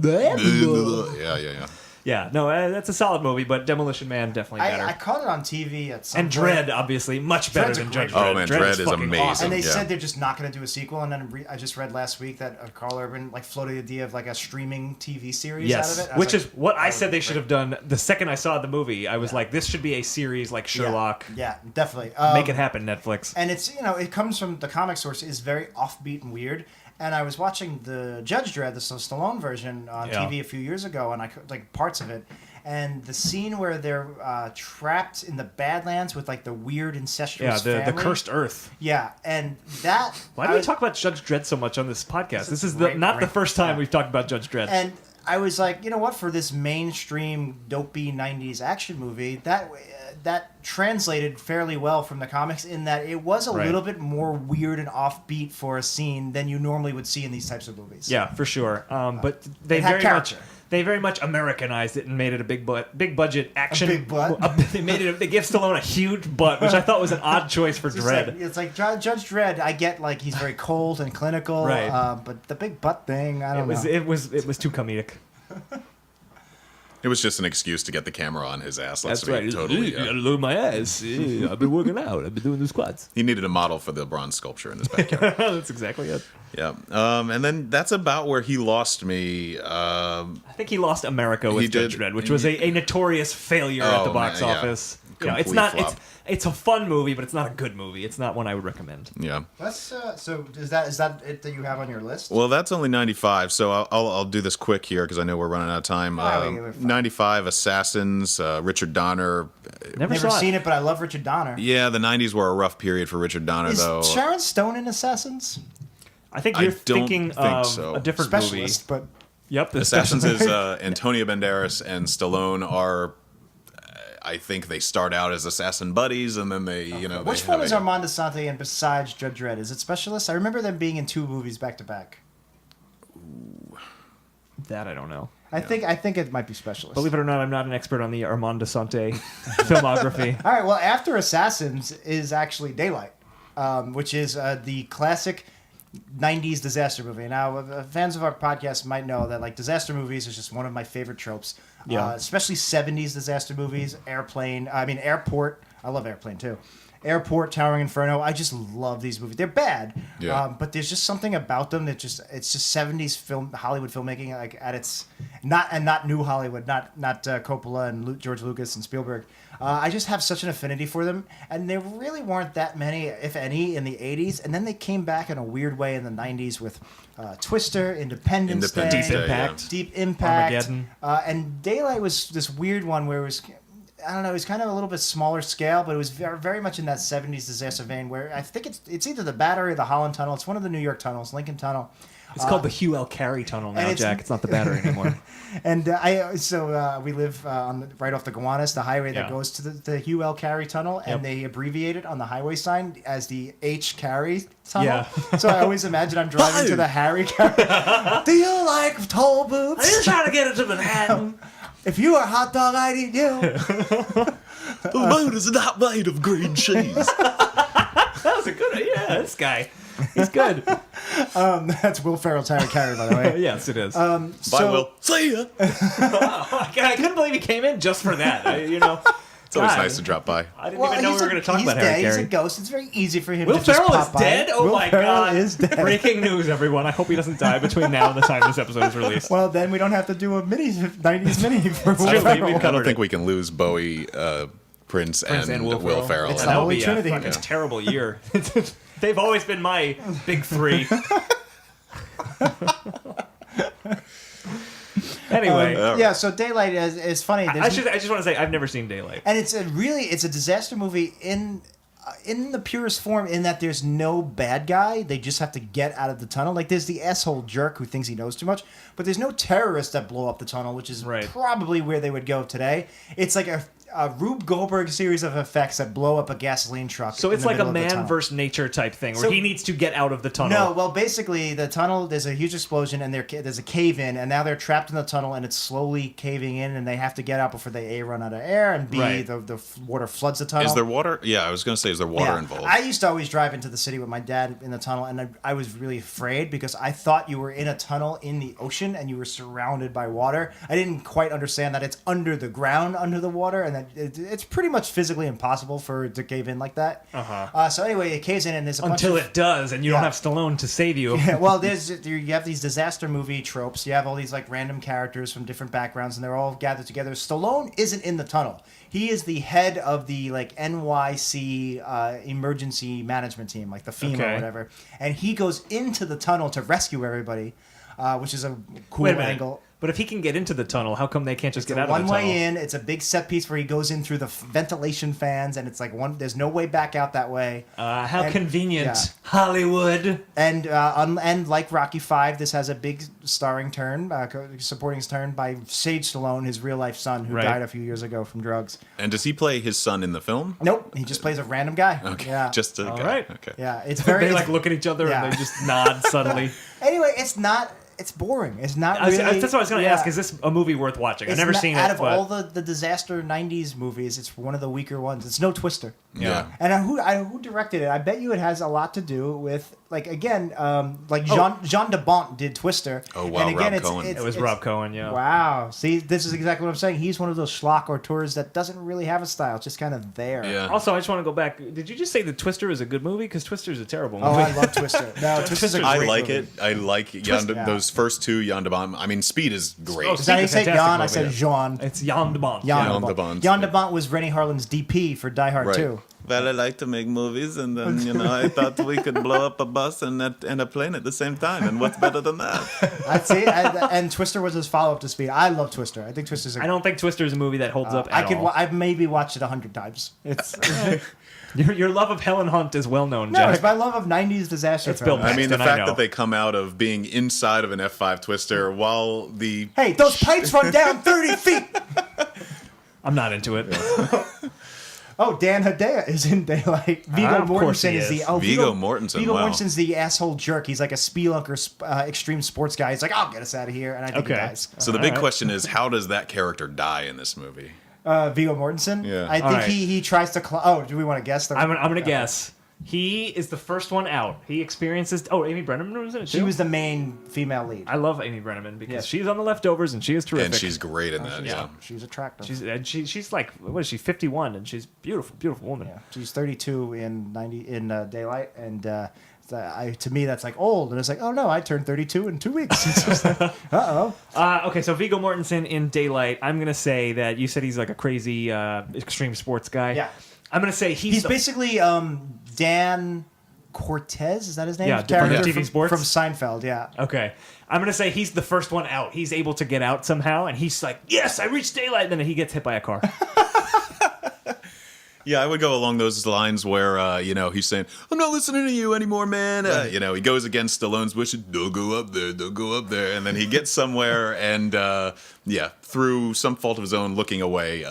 Yeah. no, that's a solid movie, but Demolition Man definitely better. I caught it on TV at some And point. Dredd, obviously, much better Dredd's a than great Judge movie. Dredd. Oh, man, Dredd is fucking amazing. awesome. And they Yeah. said they're just not going to do a sequel. And then I just read last week that Carl Urban floated the idea of a streaming TV series out Yes, of it. I was which like, is what I that said would they be should great. have done. The second I saw the movie, I was like, this should be a series like Sherlock. Yeah, definitely. Make it happen, Netflix. And it's it comes from the comic source is very offbeat and weird. And I was watching the Judge Dredd, the Stallone version on Yeah. TV a few years ago, and I like parts of it. And the scene where they're trapped in the Badlands with the weird incestuous Yeah, the family. cursed earth. Yeah, and that. Why do we talk about Judge Dredd so much on this podcast? This is great, not the great- first time yeah. we've talked about Judge Dredd. And I was like, you know what? For this mainstream dopey '90s action movie, that translated fairly well from the comics in that it was a Right. little bit more weird and offbeat for a scene than you normally would see in these types of movies. Yeah, for sure. But they it had very character. much they very much Americanized it and made it a big budget action. big butt? They made it. They gave Stallone a huge butt, which I thought was an odd choice for It's Dredd. It's like Judge Dredd. I get he's very cold and clinical, Right. but the big butt thing, I don't know. It was too comedic. It was just an excuse to get the camera on his ass. Let's be totally. look at my ass. I've been working out. I've been doing the squats. He needed a model for the bronze sculpture in his backyard. That's exactly it. Yeah. And then that's about where he lost me. I think he lost America with He Judge did. Dredd, which was a notorious failure at the Oh, box man, yeah. office. Complete It's not. flop. It's a fun movie, but it's not a good movie. It's not one I would recommend. Yeah. Let's. So is that it that you have on your list? Well, that's only 95, so I'll do this quick here because I know we're running out of time. we're fine. 95, Assassins, Richard Donner. Never Never saw seen it. it, but I love Richard Donner. Yeah, the 90s were a rough period for Richard Donner, Is though. Sharon Stone in Assassins? I think I you're don't thinking think of so. a different Specialist, but movie. Yep, the Assassins Specialist. is Antonio Banderas and Stallone are. I think they start out as assassin buddies, and then they, which they one have is a- Armand Assante in besides Judge Dredd? Is it Specialist? I remember them being in 2 movies back to back. That I don't know. I think it might be Specialist. Believe it or not, I'm not an expert on the Armand Assante filmography. All right, well, after Assassins is actually Daylight, which is the classic 90s disaster movie. Now, fans of our podcast might know that disaster movies is just one of my favorite tropes. Yeah. Especially 70s disaster movies, Airport. I love Airplane too. Airport, Towering Inferno. I just love these movies. They're bad, Yeah. but there's just something about them that it's just 70s Hollywood filmmaking, like at its not new Hollywood, not Coppola and George Lucas and Spielberg. I just have such an affinity for them, and there really weren't that many, if any, in the 80s, and then they came back in a weird way in the 90s with Twister, Independence Day, Deep Impact. Deep Impact, Armageddon. And Daylight was this weird one where it was, I don't know, it was kind of a little bit smaller scale, but it was very, very much in that 70s disaster vein where I think it's either the Battery or the Holland Tunnel. It's one of the New York tunnels, Lincoln Tunnel. It's called the Hugh L. Carey Tunnel now, it's- Jack. It's not the Battery anymore. And we live right off the Gowanus, the highway that Yeah. goes to the Hugh L. Carey Tunnel, and Yep. they abbreviate it on the highway sign as the H. Carey Tunnel. Yeah. So I always imagine I'm driving to the Harry Carey. Do you like toll booths? trying to get into Manhattan. If you are a hot dog, I'd eat you. The moon is not made of green cheese. That was a good. Yeah, this guy. He's good. That's Will Ferrell's Harry Carey, by the way. Yes, it is. Bye, Will. See ya. I couldn't believe he came in just for that. It's always God. nice to drop by. I didn't even know we were going to talk he's about dead. Harry He's Carey. a ghost. It's very easy for him Will to just Ferrell is pop by. dead? Oh Will my Ferrell god. is dead. Breaking news, everyone. I hope he doesn't die between now and the time this episode is released. Well, then we don't have to do a 90s mini for Will true. We Ferrell. covered I don't think we can lose Bowie, Prince and Will Ferrell. It's And the that would Holy be Trinity. a fucking terrible year. They've always been my big three. Anyway, Yeah, so Daylight is funny. I just want to say I've never seen Daylight. And it's a disaster movie in the purest form, in that there's no bad guy. They just have to get out of the tunnel. Like, there's the asshole jerk who thinks he knows too much, but there's no terrorists that blow up the tunnel, which is Right. probably where they would go today. It's like a Rube Goldberg series of effects that blow up a gasoline truck. So in it's the like a middle of the man tunnel. versus nature type thing, where So- he needs to get out of the tunnel. No, well, basically, the tunnel, there's a huge explosion, and there's a cave in, and now they're trapped in the tunnel, and it's slowly caving in, and they have to get out before they A, run out of air, and B, Right. the water floods the tunnel. Is there water? Yeah, I was going to say, is there water Yeah. involved? I used to always drive into the city with my dad in the tunnel, and I was really afraid because I thought you were in a tunnel in the ocean and you were surrounded by water. I didn't quite understand that it's under the ground, under the water, and that it's pretty much physically impossible for it to cave in like that. So anyway, it caves in, and there's a Until bunch of, it does, and you don't Yeah. have Stallone to save you. Yeah, well, you have these disaster movie tropes. You have all these like random characters from different backgrounds, and they're all gathered together. Stallone isn't in the tunnel. He is the head of the like NYC emergency management team, like the FEMA Okay. or whatever. And he goes into the tunnel to rescue everybody, which is a cool Wait a minute. angle. But if he can get into the tunnel, how come they can't just get out of One the tunnel? way in. It's a big set piece where he goes in through the ventilation fans, and it's like there's no way back out that way. How And- convenient. yeah. Hollywood. And like Rocky V, this has a big starring turn, supporting turn by Sage Stallone, his real life son, who Right. died a few years ago from drugs. And does he play his son in the film? Nope, he just plays a random guy. Okay, Yeah, just a All guy. right. Okay. yeah, it's very. They like look at each other yeah. and they just nod subtly. Anyway, it's not. It's boring. It's not really. That's what I was going to yeah. ask. Is this a movie worth watching? I've It's never not- seen out it. of But all the disaster '90s movies, it's one of the weaker ones. It's no Twister. Yeah. And who directed it? I bet you it has a lot to do with like Jean de Bont did Twister. Oh, wow, And again, Rob Cohen. it was Rob Cohen, yeah. Wow. See, this is exactly what I'm saying. He's one of those schlock auteurs that doesn't really have a style. It's just kind of there. Yeah. Also, I just want to go back. Did you just say that Twister is a good movie? Because Twister is a terrible movie. Oh, I love Twister. No, Twister's a great I like movie. it. I like yeah. those first two Jan de Bont. I mean, Speed is great. Oh, Is that how you say Fantastic Jan? I movie. said Jean. It's Jan de Bont. Jan Jan de de Bont. Bont. Jan de Bont was Rennie Harlan's DP for Die Hard 2. Well, I like to make movies, and then I thought we could blow up a bus and a plane at the same time, and what's better than that? I'd say, and Twister was his follow-up to Speed. I love Twister. I think Twister's a I don't think Twister is a movie that holds up at all. I've maybe watched it 100 times. It's Your love of Helen Hunt is well known, no, Jack. it's my love of '90s disaster It's Bill films. I mean, the Paxton, I fact know. that they come out of being inside of an F5 Twister while the Hey, those pipes run down 30 feet. I'm not into it. Oh, Dan Hedaya is in Daylight. Viggo Of course Mortensen he is the is. Viggo Mortensen, Viggo wow. Mortensen's the asshole jerk. He's like a spelunker, extreme sports guy. He's like, I'll get us out of here, and I think he Okay. dies. So the big Alright. question is, how does that character die in this movie? Viggo Mortensen. Yeah. I think Alright. he tries to. Oh, do we want to guess? I'm going to guess He is the first one out. He experiences. Oh, Amy Brenneman was in it too. She was the main female lead. I love Amy Brenneman because Yeah. she's on The Leftovers and she is terrific. And she's great in that. Yeah. She's attractive. She's like, what is she? 51, and she's beautiful, beautiful woman. Yeah, she's 32 in Daylight, and to me that's like old, and it's like, oh no, I turned 32 in 2 weeks. It's just like, Okay, so Viggo Mortensen in Daylight. I'm gonna say that you said he's like a crazy extreme sports guy. Yeah. I'm gonna say he's basically Dan Cortez. Is that his name? Yeah, Character from TV Sports? from Seinfeld. Yeah. Okay. I'm going to say he's the first one out. He's able to get out somehow, and he's like, yes, I reached daylight, and then he gets hit by a car. Yeah, I would go along those lines where, he's saying, I'm not listening to you anymore, man. He goes against Stallone's wishes. Don't go up there. Don't go up there. And then he gets somewhere and, through some fault of his own, looking away,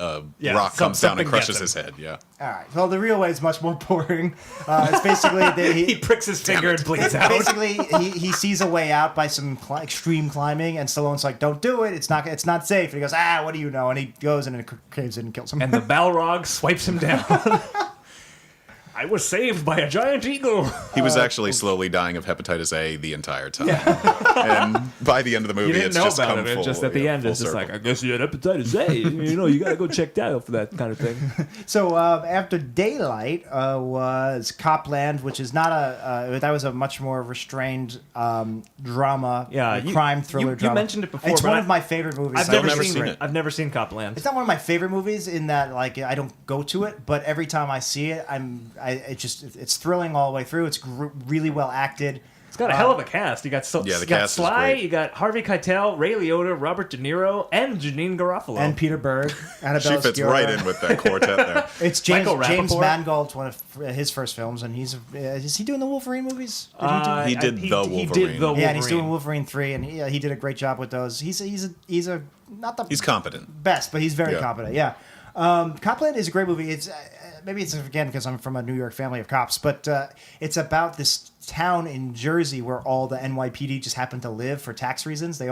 rock comes down and crushes his head. Yeah. All right. Well, the real way is much more boring. It's basically he pricks his finger and bleeds out. Basically, he sees a way out by some extreme climbing, and Stallone's like, "Don't do it. It's not safe." And he goes, "What do you know?" And he goes and it caves in and kills him. And the Balrog swipes him down. I was saved by a giant eagle. He was actually slowly dying of hepatitis A the entire time. And by the end of the movie, You didn't it's know just about come it. full. Just at the end, full it's just circle. like, I guess you had hepatitis A. You got to go check that out for that kind of thing. So after Daylight was Copland, which is not that was a much more restrained drama, crime thriller drama. You mentioned it before. It's but one of my favorite movies. I've never seen it. I've never seen Copland. It's not one of my favorite movies in that like I don't go to it, but every time I see it, it's thrilling all the way through. It's really well acted. It's got a hell of a cast. You got the you got cast is Sly, great. you got Harvey Keitel, Ray Liotta, Robert De Niro, and Janine Garofalo. And Peter Berg, Annabelle She fits Sciorra. right in with that quartet there. It's James Michael James Rappaport. Mangold's one of his first films, and is he doing the Wolverine movies? He did the Wolverine. He did the Wolverine. Yeah, and he's doing Wolverine 3, and he did a great job with those. He's not the He's competent. best, but he's very Yeah. competent. Yeah, Copland is a great movie. It's maybe it's again because I'm from a New York family of cops, but it's about this town in Jersey where all the NYPD just happen to live for tax reasons. They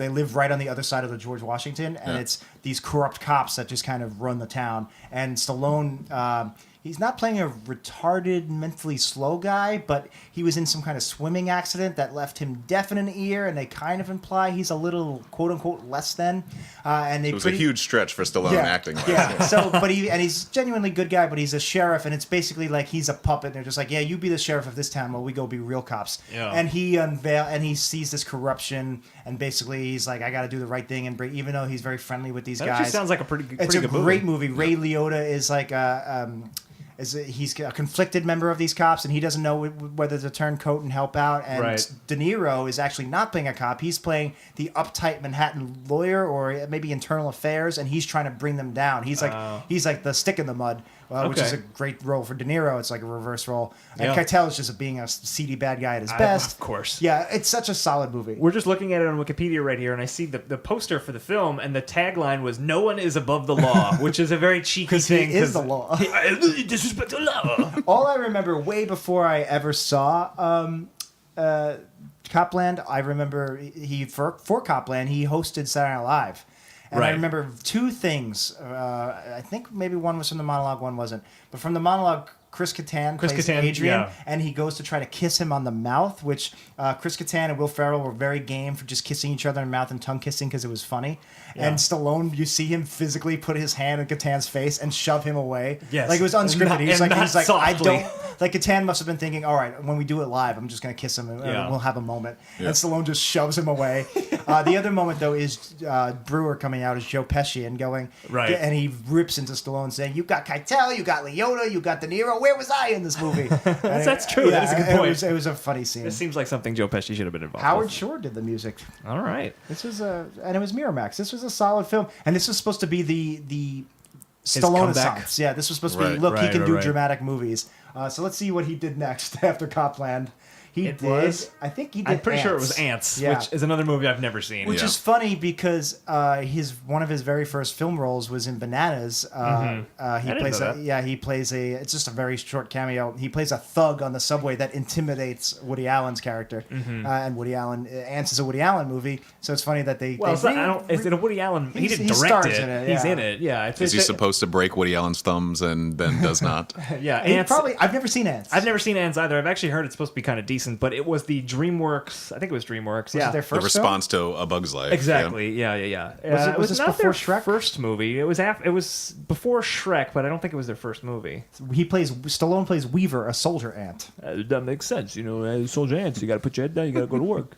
live right on the other side of the George Washington, and it's these corrupt cops that just kind of run the town. And Stallone, he's not playing a retarded, mentally slow guy, but he was in some kind of swimming accident that left him deaf in an ear, and they kind of imply he's a little quote unquote less than. And It was a huge stretch for Stallone acting like yeah. that. So, but he's genuinely good guy, but he's a sheriff, and it's basically like he's a puppet. And they're just like, yeah, you be the sheriff of this town while we go be real cops. Yeah. And he sees this corruption, and basically he's like, I got to do the right thing, and even though he's very friendly with these That guys, actually sounds like a pretty it's a good great movie. Ray Liotta is like he's a conflicted member of these cops, and he doesn't know whether to turn coat and help out. And Right. De Niro is actually not playing a cop. He's playing the uptight Manhattan lawyer, or maybe internal affairs, and he's trying to bring them down. He's like the stick in the mud, which is a great role for De Niro. It's like a reverse role. And Yeah. Keitel is just being a seedy bad guy at his best. Of course. Yeah, it's such a solid movie. We're just looking at it on Wikipedia right here, and I see the poster for the film, and the tagline was "No one is above the law," which is a very cheeky 'Cause he thing. is the law. Disrespect the law. All I remember way before I ever saw Copland, I remember for Copland, he hosted Saturday Night Live. And I Right. remember two things. I think maybe one was from the monologue, one wasn't. But from the monologue, Chris Kattan plays Adrian, and he goes to try to kiss him on the mouth, which Chris Kattan and Will Ferrell were very game for just kissing each other in the mouth and tongue kissing because it was funny. Yeah. And Stallone, you see him physically put his hand in Kattan's face and shove him away. Yes. Like it was unscripted. He's like, I softly. don't. Like Kattan must have been thinking, all right, when we do it live, I'm just going to kiss him and we'll have a moment. Yeah. And Stallone just shoves him away. The other moment, though, is Brewer coming out as Joe Pesci and going, Right. and he rips into Stallone saying, you got Keitel, you got Liotta, you got De Niro. Where was I in this movie? That's true. That is a good point. It was a funny scene. This seems like something Joe Pesci should have been involved Howard with. Shore did the music. All right. This was and it was Miramax. This was a solid film, and this was supposed to be the His Stallone comeback. science. Yeah, this was supposed to be. Right. Look, he Right, can right, do right. dramatic movies. So let's see what he did next after Copland. He It did. was? I think he did. I'm pretty sure it Ants. was Ants, Yeah. which is another movie I've never seen. Which Yeah. is funny because one of his very first film roles was in Bananas. He didn't plays know that. he plays it's just a very short cameo. He plays a thug on the subway that intimidates Woody Allen's character. And Woody Allen, Ants is a Woody Allen movie, so it's funny that they. Well, it's not, is it a Woody Allen? He didn't he direct stars it. in it, He's yeah. in it. Yeah. Is he supposed to break Woody Allen's thumbs and then does not? Yeah. Ants. I've never seen Ants. I've never seen Ants either. I've actually heard it's supposed to be kind of decent, but it was the DreamWorks. I think it was DreamWorks. Was Yeah. it their The first response to A Bug's Life. Exactly. Yeah. Was was this not before their Shrek? first movie. It was it was before Shrek, but I don't think it was their first movie. Stallone plays Weaver, a soldier ant. That makes sense. You know, soldier ants. You got to put your head down. You got to go to work.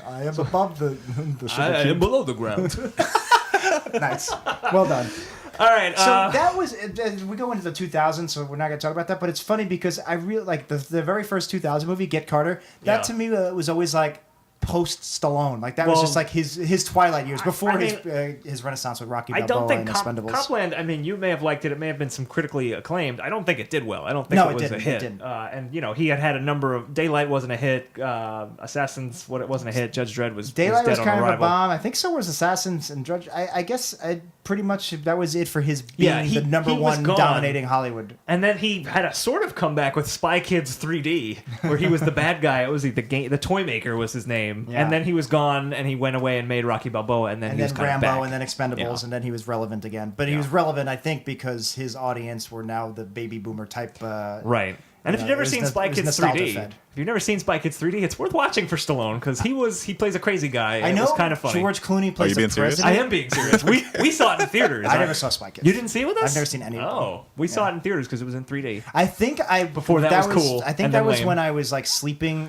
I am above the sugar I am cube. below the ground. Nice. Well done. All right. So that was we go into the 2000s, so we're not going to talk about that. But it's funny because I really like the very first 2000 movie, Get Carter. That Yeah. to me was always like post Stallone. Like that was Well, just like his twilight years before I his renaissance with Rocky I Balboa don't think and Expendables. Copland. I mean, you may have liked it. It may have been some critically acclaimed. I don't think it did well. I don't think No, it it was didn't. a It hit. didn't. And you know, he had a number of. Daylight wasn't a hit. Assassins. What it wasn't a hit. Judge Dredd was. Daylight dead was on kind of a arrival. bomb. I think so was Assassins and Drudge. I guess pretty much that was it for his being the number he was one gone. dominating Hollywood. And then he had a sort of comeback with Spy Kids 3D, where he was the bad guy. It was the toy maker was his name, Yeah. and then he was gone, and he went away and made Rocky Balboa, and then And he was then kind Rambo, of back. and then Expendables, Yeah. and then he was relevant again. But he was relevant, I think, because his audience were now the baby boomer type. Right. And if Yeah, you've never it was seen no- Spy it was Kids nostalgia 3D, fed. if you've never seen Spy Kids 3D, it's worth watching for Stallone because he plays a crazy guy. I It know was kind of funny. George Clooney plays you being the serious? president. I am being serious. We saw it in theaters. I never saw Spy Kids. You didn't see it with us? I've never seen any of them. Oh, we saw it in theaters because it was in 3D. I think Before that was cool, I think and that then was lame. when I was like sleeping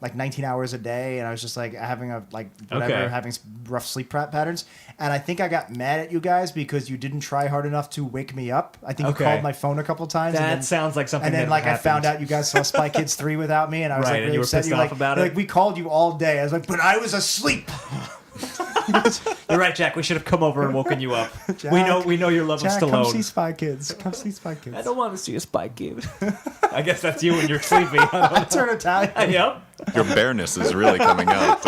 like 19 hours a day, and I was just like having having rough sleep patterns. And I think I got mad at you guys because you didn't try hard enough to wake me up. I think Okay. you called my phone a couple times. That and then, sounds like something. And then, that like, I happened. found out you guys saw Spy Kids 3 without me, and I was Right, like, and really you were upset. pissed You're off like, about you're it? like, we called you all day. I was like, but I was asleep. You're right, Jack. We should have come over and woken you up. Jack, we know your love Jack, of come see Stallone. Spy Kids. Come see Spy Kids. I don't want to see a Spy Kid. I guess that's you when you're sleepy. I turn Italian. Yep. Your bareness is really coming out.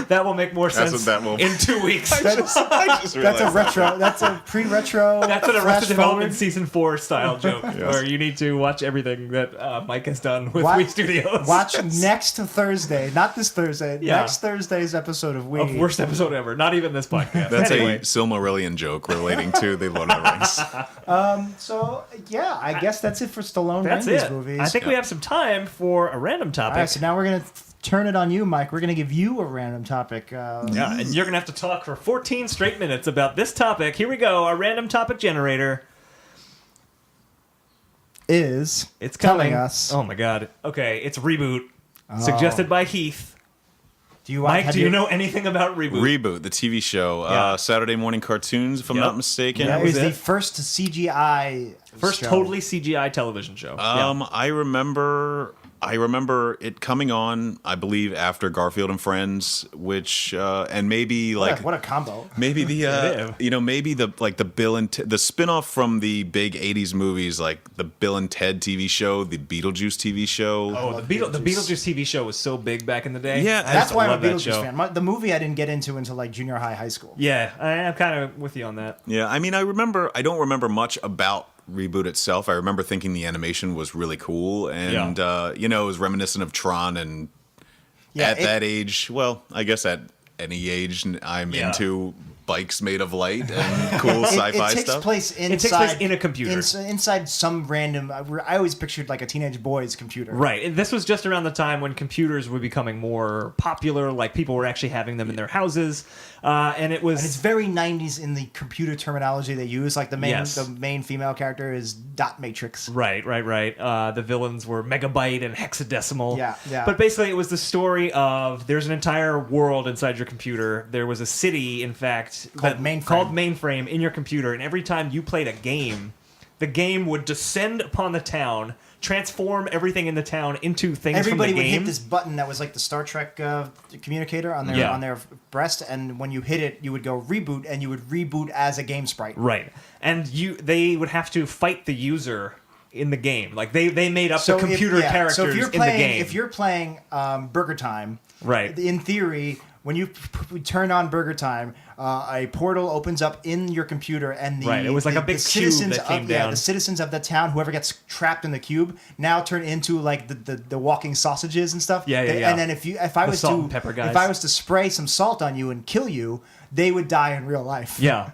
That will make more That's sense what that will- in 2 weeks. I just That's a realized retro. That's a pre-retro. That's an flash Arrested Development forward. season 4 style joke, where you need to watch everything that Mike has done with Watch- Wii Studios. Watch next Thursday, not this Thursday. Yeah. Next Thursday's episode of Wii. Worst episode ever. Not even this podcast. That's anyway. a Silmarillion joke relating to the Lord of the Rings. So yeah, I guess that's it for Stallone That's 90s it. movies. I think we have some time for a random topic. All right, so now we're gonna turn it on you, Mike. We're gonna give you a random topic. Yeah, and you're going to have to talk for 14 straight minutes about this topic. Here we go, a random topic generator. Is It's telling coming. us. Oh my god. Okay, it's Reboot. Suggested by Heath. Do you Mike, have do you know anything about Reboot? Reboot, the TV show, Yeah. Saturday morning cartoons, if I'm Yep. not mistaken. That was is the it. first CGI. First show. totally CGI television show. Yeah. I remember it coming on, I believe, after Garfield and Friends, which and maybe like What a combo. maybe the Yeah. maybe the Bill and the spinoff from the big '80s movies, like the Bill and Ted TV show, the Beetlejuice TV show. Oh, the Beetlejuice TV show was so big back in the day. Yeah, I That's used to why I'm a love that Beetlejuice show. fan. The movie I didn't get into until like junior high school. Yeah, I'm kind of with you on that. Yeah, I mean, I don't remember much about Reboot itself. I remember thinking the animation was really cool, and it was reminiscent of Tron. And at that age, well, I guess at any age, I'm Yeah. into bikes made of light and cool sci-fi it takes stuff. place inside. It takes place in a computer. Inside some random. I always pictured like a teenage boy's computer. Right. And this was just around the time when computers were becoming more popular, like people were actually having them in their houses. And it was... And it's very 90s in the computer terminology they use. Like the main female character is dot matrix. Right. The villains were megabyte and hexadecimal. Yeah. But basically, it was the story of there's an entire world inside your computer. There was a city, in fact, Called Mainframe. called Mainframe in your computer. And every time you played a game, the game would descend upon the town, transform everything in the town into things Everybody from the would game. hit this button that was like the Star Trek communicator on their Yeah. on their breast, and when you hit it, you would go reboot, and you would reboot as a game sprite. Right. And they would have to fight the user in the game. Like they made up So the computer characters so if you're in playing, the game. If you're playing Burger Time, Right. in theory, when you turn on Burger Time, a portal opens up in your computer, and Right, it was like a big cube that came down. the citizens of the town, whoever gets trapped in the cube, now turn into like the walking sausages and stuff. Yeah. And then if I was salt to and pepper guys. if I was to spray some salt on you and kill you, they would die in real life. Yeah.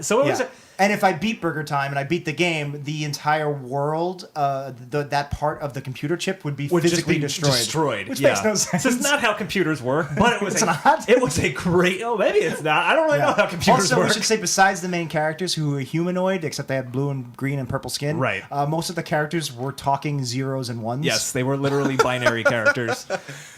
So it was. And if I beat Burger Time and I beat the game, the entire world, that part of the computer chip would be Would physically just be destroyed. Which yeah. makes no sense. So it's not how computers work, but it was It's not? It was a great. Oh, maybe it's not. I don't really know how computers also, work. we should say, besides the main characters who were humanoid, except they had blue and green and purple skin, Right. Most of the characters were talking zeros and ones. Yes, they were literally binary characters.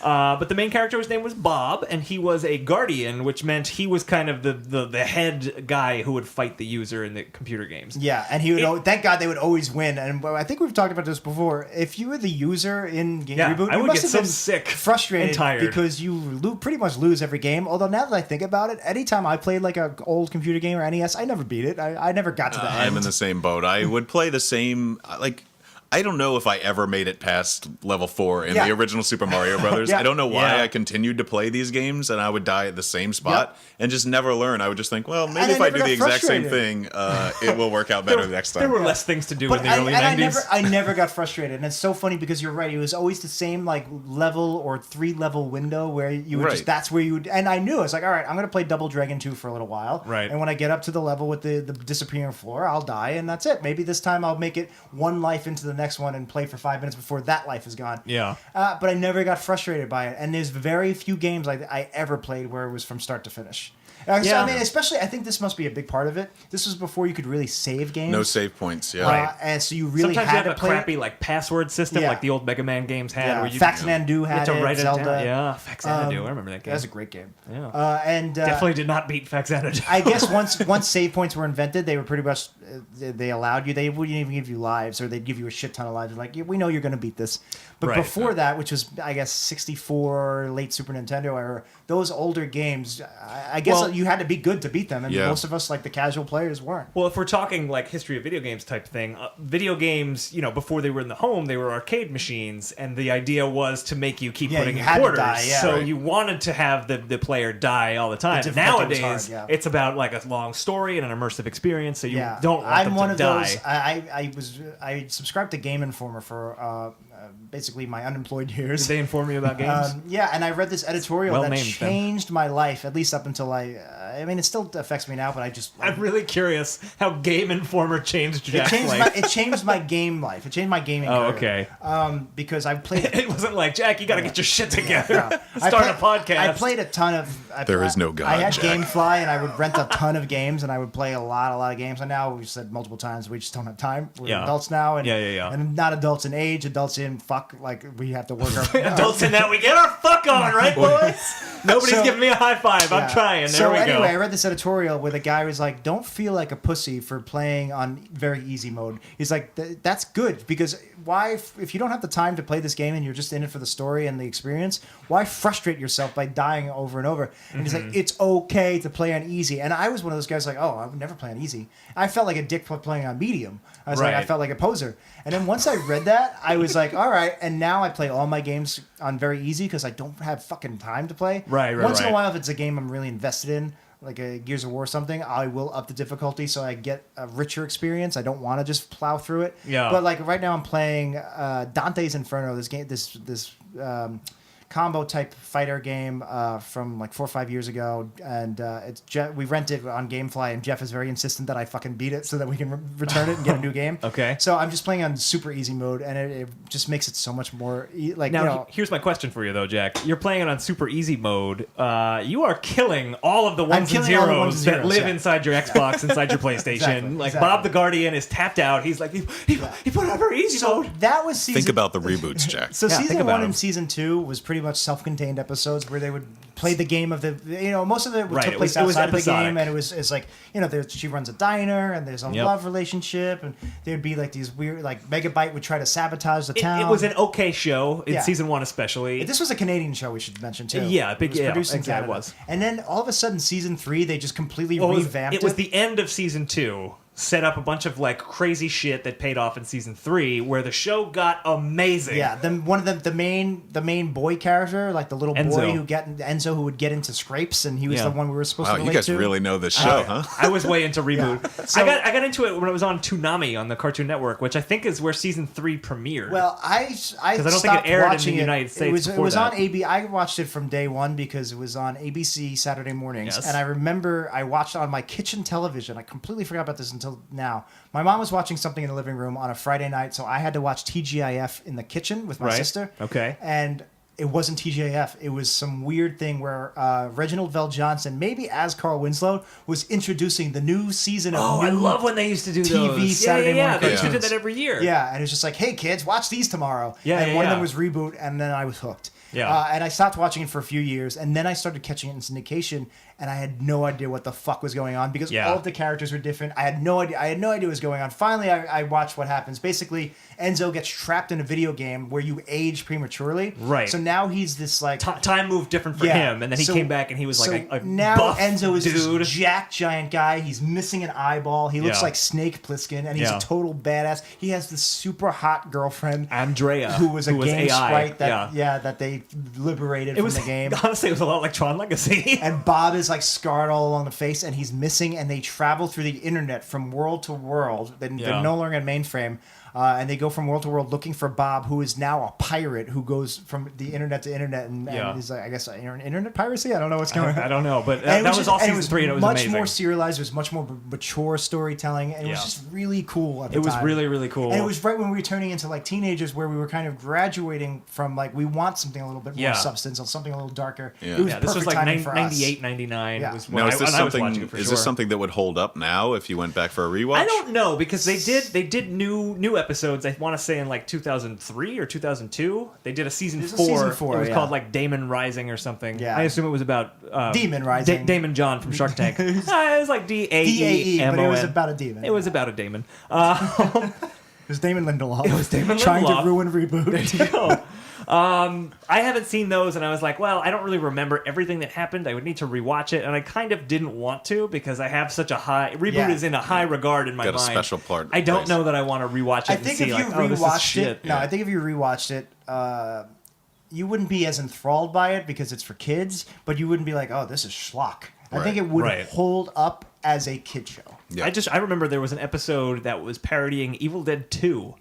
But the main character's name was Bob, and he was a guardian, which meant he was kind of the head guy who would fight the user in the computer games. Yeah, and he would. Thank God they would always win. And I think we've talked about this before. If you were the user in Reboot, I you would must get have so been sick frustrated and tired because you pretty much lose every game. Although now that I think about it, anytime I played like an old computer game or NES, I never beat it. I never got to the end. I'm in the same boat. I would play the same like. I don't know if I ever made it past level 4 in the original Super Mario Brothers. Yeah. I don't know why Yeah. I continued to play these games, and I would die at the same spot and just never learn. I would just think, well, maybe if I never do the got exact same frustrated. thing, it will work out better next time. There were less things to do But in the early 90s. I never got frustrated, and it's so funny because you're right. It was always the same like level or 3-level window where you would just that's where you would. And I knew I was like, all right, I'm gonna play Double Dragon 2 for a little while, Right. And when I get up to the level with the disappearing floor, I'll die, and that's it. Maybe this time I'll make it one life into the next one and play for 5 minutes before that life is gone. Yeah. But I never got frustrated by it, and there's very few games I ever played where it was from start to finish. So, I mean, especially, I think this must be a big part of it. This was before you could really save games. No save points, yeah. Right. And so you really Sometimes had you have to a play crappy like password system, Yeah. like the old Mega Man games had. Yeah, Where you Fax and Undo had had to it, write Zelda. it down. Yeah, Fax and Undo. I remember that game. That's a great game. Yeah. And Definitely did not beat Fax and Undo. I guess once save points were invented, they were pretty much they allowed you. They wouldn't even give you lives, or they'd give you a shit ton of lives. They're like, we know you're going to beat this. But Right. before that, which was I guess 64, late Super Nintendo era, those older games, I guess Well- you had to be good to beat them, and Yeah. most of us, like the casual players, weren't. Well, if we're talking like history of video games type thing, video games, before they were in the home, they were arcade machines, and the idea was to make you keep Yeah, putting you in had to quarters. die, yeah. So Right. you wanted to have the player die all the time. The difficulty was Nowadays, hard, yeah. it's about like a long story and an immersive experience, so you Yeah, don't want I'm them one to of die. those. I subscribed to Game Informer for basically my unemployed years. Did they inform you about games? Yeah, and I read this editorial Well that named, then. changed my life, at least up until I mean, it still affects me now, but I'm really curious how Game Informer changed it Jack's changed life. it changed my game life. It changed my gaming. Oh, career. okay. Because I played. It wasn't like, Jack, you got to get your shit together. I Start a play- podcast. I played a ton of. There is no God, I had Jack. GameFly, and I would rent a ton of games, and I would play a lot of games. And now we've said multiple times we just don't have time. We're Yeah. adults now, and Yeah. and not adults in age, adults in fuck. Like we have to work our Adults in that we get our fuck on, right, boys? Nobody's So- giving me a high five. I'm Yeah. trying. There So we anyway, go. I read this editorial where the guy was like, "Don't feel like a pussy for playing on very easy mode." He's like, "That's good because why, if you don't have the time to play this game and you're just in it for the story and the experience, why frustrate yourself by dying over and over?" And he's Mm-hmm. like, "It's okay to play on easy." And I was one of those guys like, "Oh, I would never play on easy." I felt like a dick playing on medium. I was like, I Right. felt like a poser. And then once I read that, I was like, all right. And now I play all my games on very easy because I don't have fucking time to play. Right, Once in a right. while, if it's a game I'm really invested in, like a Gears of War or something, I will up the difficulty so I get a richer experience. I don't want to just plow through it. Yeah. But like right now, I'm playing Dante's Inferno. This game, this combo type fighter game from like 4 or 5 years ago, and it's we rented on GameFly, and Jeff is very insistent that I fucking beat it so that we can return it and get a new game. Okay. So I'm just playing on super easy mode, and it just makes it so much more like Now, here's my question for you, though, Jack. You're playing it on super easy mode. You are killing all of the ones and killing all the ones zeros and that zeros, live yeah. inside your Xbox, inside your PlayStation. Exactly. Bob the Guardian is tapped out. He's like, he put it on very easy So mode. that was season. Think about the reboots, Jack. So Yeah, think season about 1 them. and season 2 was pretty much self-contained episodes where they would play the game of the, most of it Right, took it place was outside of the episodic. game, and it's like, she runs a diner, and there's a Yep. love relationship, and there'd be like these weird, like Megabyte would try to sabotage the town. It was an okay show, in Yeah. season 1 especially. This was a Canadian show, we should mention too. Yeah, big- It was yeah, produced in exactly, Canada. it was. And then all of a sudden, season 3, they just completely Well, revamped it was the end of season 2. set up a bunch of like crazy shit that paid off in season 3, where the show got amazing. Yeah, the main boy character, like the little boy Enzo, who would get into scrapes, and he was the one we were supposed to relate you guys to. really know this show, huh? I was way into Reboot. Yeah. So, I got into it when it was on Toonami on the Cartoon Network, which I think is where season 3 premiered. Well, I don't think it aired in the United States It was before on that. AB. I watched it from day one because it was on ABC Saturday mornings, Yes. and I remember I watched it on my kitchen television. I completely forgot about this until now. My mom was watching something in the living room on a Friday night, so I had to watch TGIF in the kitchen with my sister. Okay. And it wasn't TGIF. It was some weird thing where Reginald Vell Johnson, maybe as Carl Winslow, was introducing the new season of I love when they used to do TV those. Saturday morning They used to do cartoons. that every year. Yeah, and it was just like, hey, kids, watch these tomorrow. Yeah, and yeah, one of yeah. them was Reboot, and then I was hooked. Yeah. And I stopped watching it for a few years, and then I started catching it in syndication, and I had no idea what the fuck was going on because all of the characters were different. I had no idea what was going on. Finally, I watched what happens. Basically, Enzo gets trapped in a video game where you age prematurely. Right. So now he's this like Time moved different for him, and then he came back and he was like a now buff Enzo is dude. this jack giant guy. He's missing an eyeball. He looks Yeah. like Snake Plissken, and he's Yeah. a total badass. He has this super hot girlfriend, Andrea, who was a game AI. sprite that they liberated It from was the game. honestly, it was a lot like Tron Legacy. And Bob is like scarred all along the face, and he's missing. And they travel through the internet from world to world. They're no longer in mainframe. And they go from world to world looking for Bob, who is now a pirate who goes from the internet to internet, and he's like, I guess, internet piracy. I don't know what's going on. I don't know, but And that was all season 3, and it was much amazing. more serialized. It was much more mature storytelling, and it was just really cool at the It was time. really, really cool. And it was right when we were turning into like teenagers, where we were kind of graduating from like we want something a little bit more substance or something a little darker. Yeah. It was this was perfect like timing for us. 98, 99. Yeah. It was when Now, is this I was watching it for sure. something that would hold up now if you went back for a rewatch? I don't know, because they did new episodes. I want to say in like 2003 or 2002. They did a season 4. Season 4, it was yeah. called like Damon Rising or something. Yeah. I assume it was about Demon Rising. Damon John from Shark Tank. It was like DAE, but it was about a demon. It was about a demon. It was Damon Lindelof. It was Damon trying Lindelof. to ruin Reboot. There you go. I haven't seen those, and I was like, well, I don't really remember everything that happened. I would need to rewatch it, and I kind of didn't want to because I have such a high Reboot is in a high regard in my Got a mind. special part I don't place. know that I want to rewatch it I and think see if you like, oh, this is rewatched shit. it, I think if you rewatched it, you wouldn't be as enthralled by it because it's for kids, but you wouldn't be like, oh, this is schlock. I think it would Right. hold up as a kid show. Yeah. I remember there was an episode that was parodying Evil Dead 2.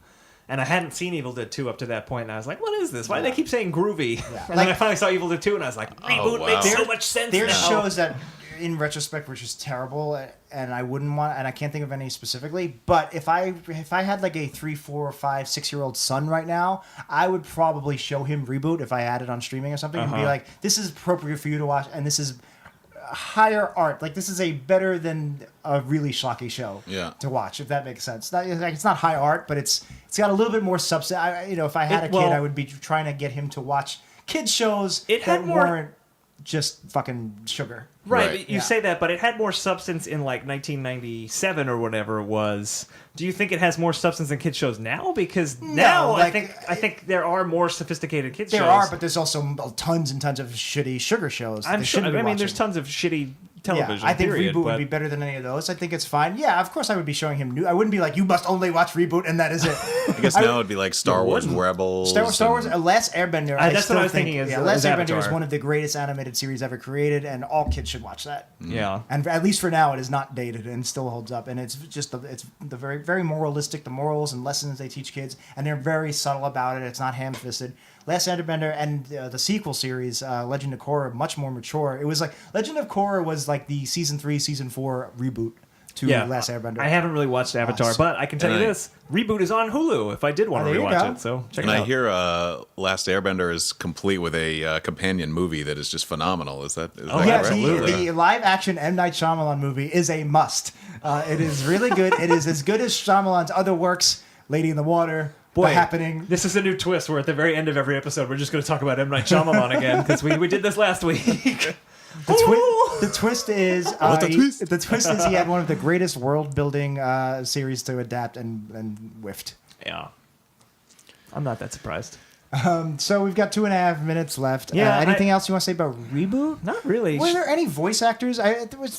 And I hadn't seen Evil Dead 2 up to that point, and I was like, what is this? Why do they keep saying groovy? And then I finally saw Evil Dead 2, and I was like, Reboot wow. makes so much sense There's now. shows that, in retrospect, were just terrible, and I wouldn't want, and I can't think of any specifically. But if I had like a 3, 4, 5, 6-year-old son right now, I would probably show him Reboot if I had it on streaming or something, and be like, this is appropriate for you to watch, and this is higher art. Like, this is a better than a really schlocky show to watch, if that makes sense. It's not high art, but it's got a little bit more substance. If I had a kid, I would be trying to get him to watch kids shows that weren't just fucking sugar. Right, Right. but you say that, but it had more substance in like 1997 or whatever it was. Do you think it has more substance in kids shows now? Because now like, I think there are more sophisticated kids shows. There are, but there's also tons and tons of shitty sugar shows. I'm they sure. shouldn't be I mean, there's watching. tons of shitty television. Yeah, I think period, Reboot but would be better than any of those. I think it's fine. Yeah, of course I would be showing him new. I wouldn't be like, you must only watch Reboot and that is it. I guess now it'd be like Star Wars Rebels. Star Wars, Last Airbender. That's what I was thinking is Last Airbender Avatar. is one of the greatest animated series ever created, and all kids should watch that. Yeah. And at least for now, it is not dated and still holds up. And it's just the very very moralistic, the morals and lessons they teach kids, and they're very subtle about it. It's not ham-fisted. Last Airbender and the sequel series, Legend of Korra, much more mature. It was like Legend of Korra was like the season 3, season 4 reboot to Last Airbender. I haven't really watched Avatar, but I can tell you this: Reboot is on Hulu. If I did want to there you rewatch go. it, so check And it out. I hear Last Airbender is complete with a companion movie that is just phenomenal. Is that Yeah, correct? absolutely. the live action M. Night Shyamalan movie is a must. It is really good. It is as good as Shyamalan's other works, Lady in the Water, Boy, The Happening. This is a new twist where at the very end of every episode, we're just going to talk about M. Night Shyamalan again, because we did this last week. The twist is the twist? he had one of the greatest world building series to adapt and whiffed. Yeah. I'm not that surprised. So we've got 2.5 minutes left. Yeah, Anything else you want to say about Reboot? Not really. Were there any voice actors?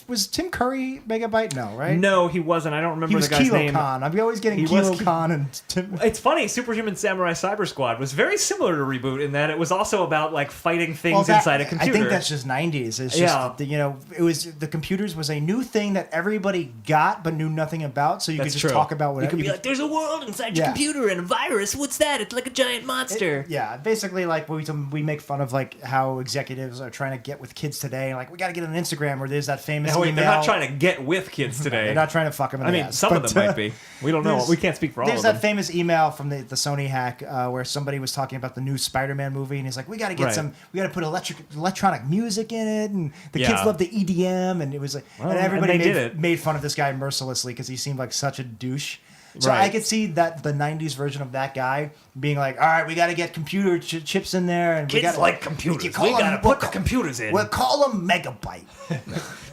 Was Tim Curry Megabyte? No, right? No, he wasn't. I don't remember He was the guy's Kilo name. Khan. I'm always getting He was Kilo Khan and Tim. It's funny, Superhuman Samurai Cyber Squad was very similar to Reboot in that it was also about like fighting things inside a computer. I think that's just 90s. It's just it was the computers was a new thing that everybody got but knew nothing about, so you could just talk about whatever. You could be like, "There's a world inside your computer and a virus. What's that? It's like a giant monster." Basically, like we make fun of like how executives are trying to get with kids today. Like we got to get on Instagram where there's that famous. No, wait, email. they're not trying to get with kids today. They're not trying to fuck them. In the ass, some of them might be. We don't know. We can't speak for all of them. There's that famous email from the Sony hack where somebody was talking about the new Spider-Man movie, and he's like, "We got to get we got to put electronic music in it, and the kids love the EDM." And it was like, and everybody made fun of this guy mercilessly because he seemed like such a douche. So I could see that the 90s version of that guy being like, all right, we got to get computer chips in there. And kids like computers. We got to put the computers in. We'll call them Megabyte.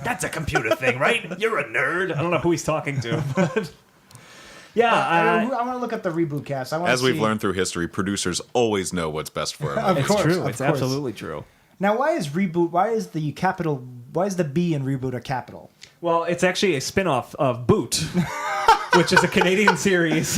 That's a computer thing, right? You're a nerd. I don't know who he's talking to. But I want to look up the Reboot cast. As we've learned through history, producers always know what's best for them. It's true. It's absolutely true. Now, why is the B in Reboot a capital? Well, it's actually a spin-off of Boot, which is a Canadian series.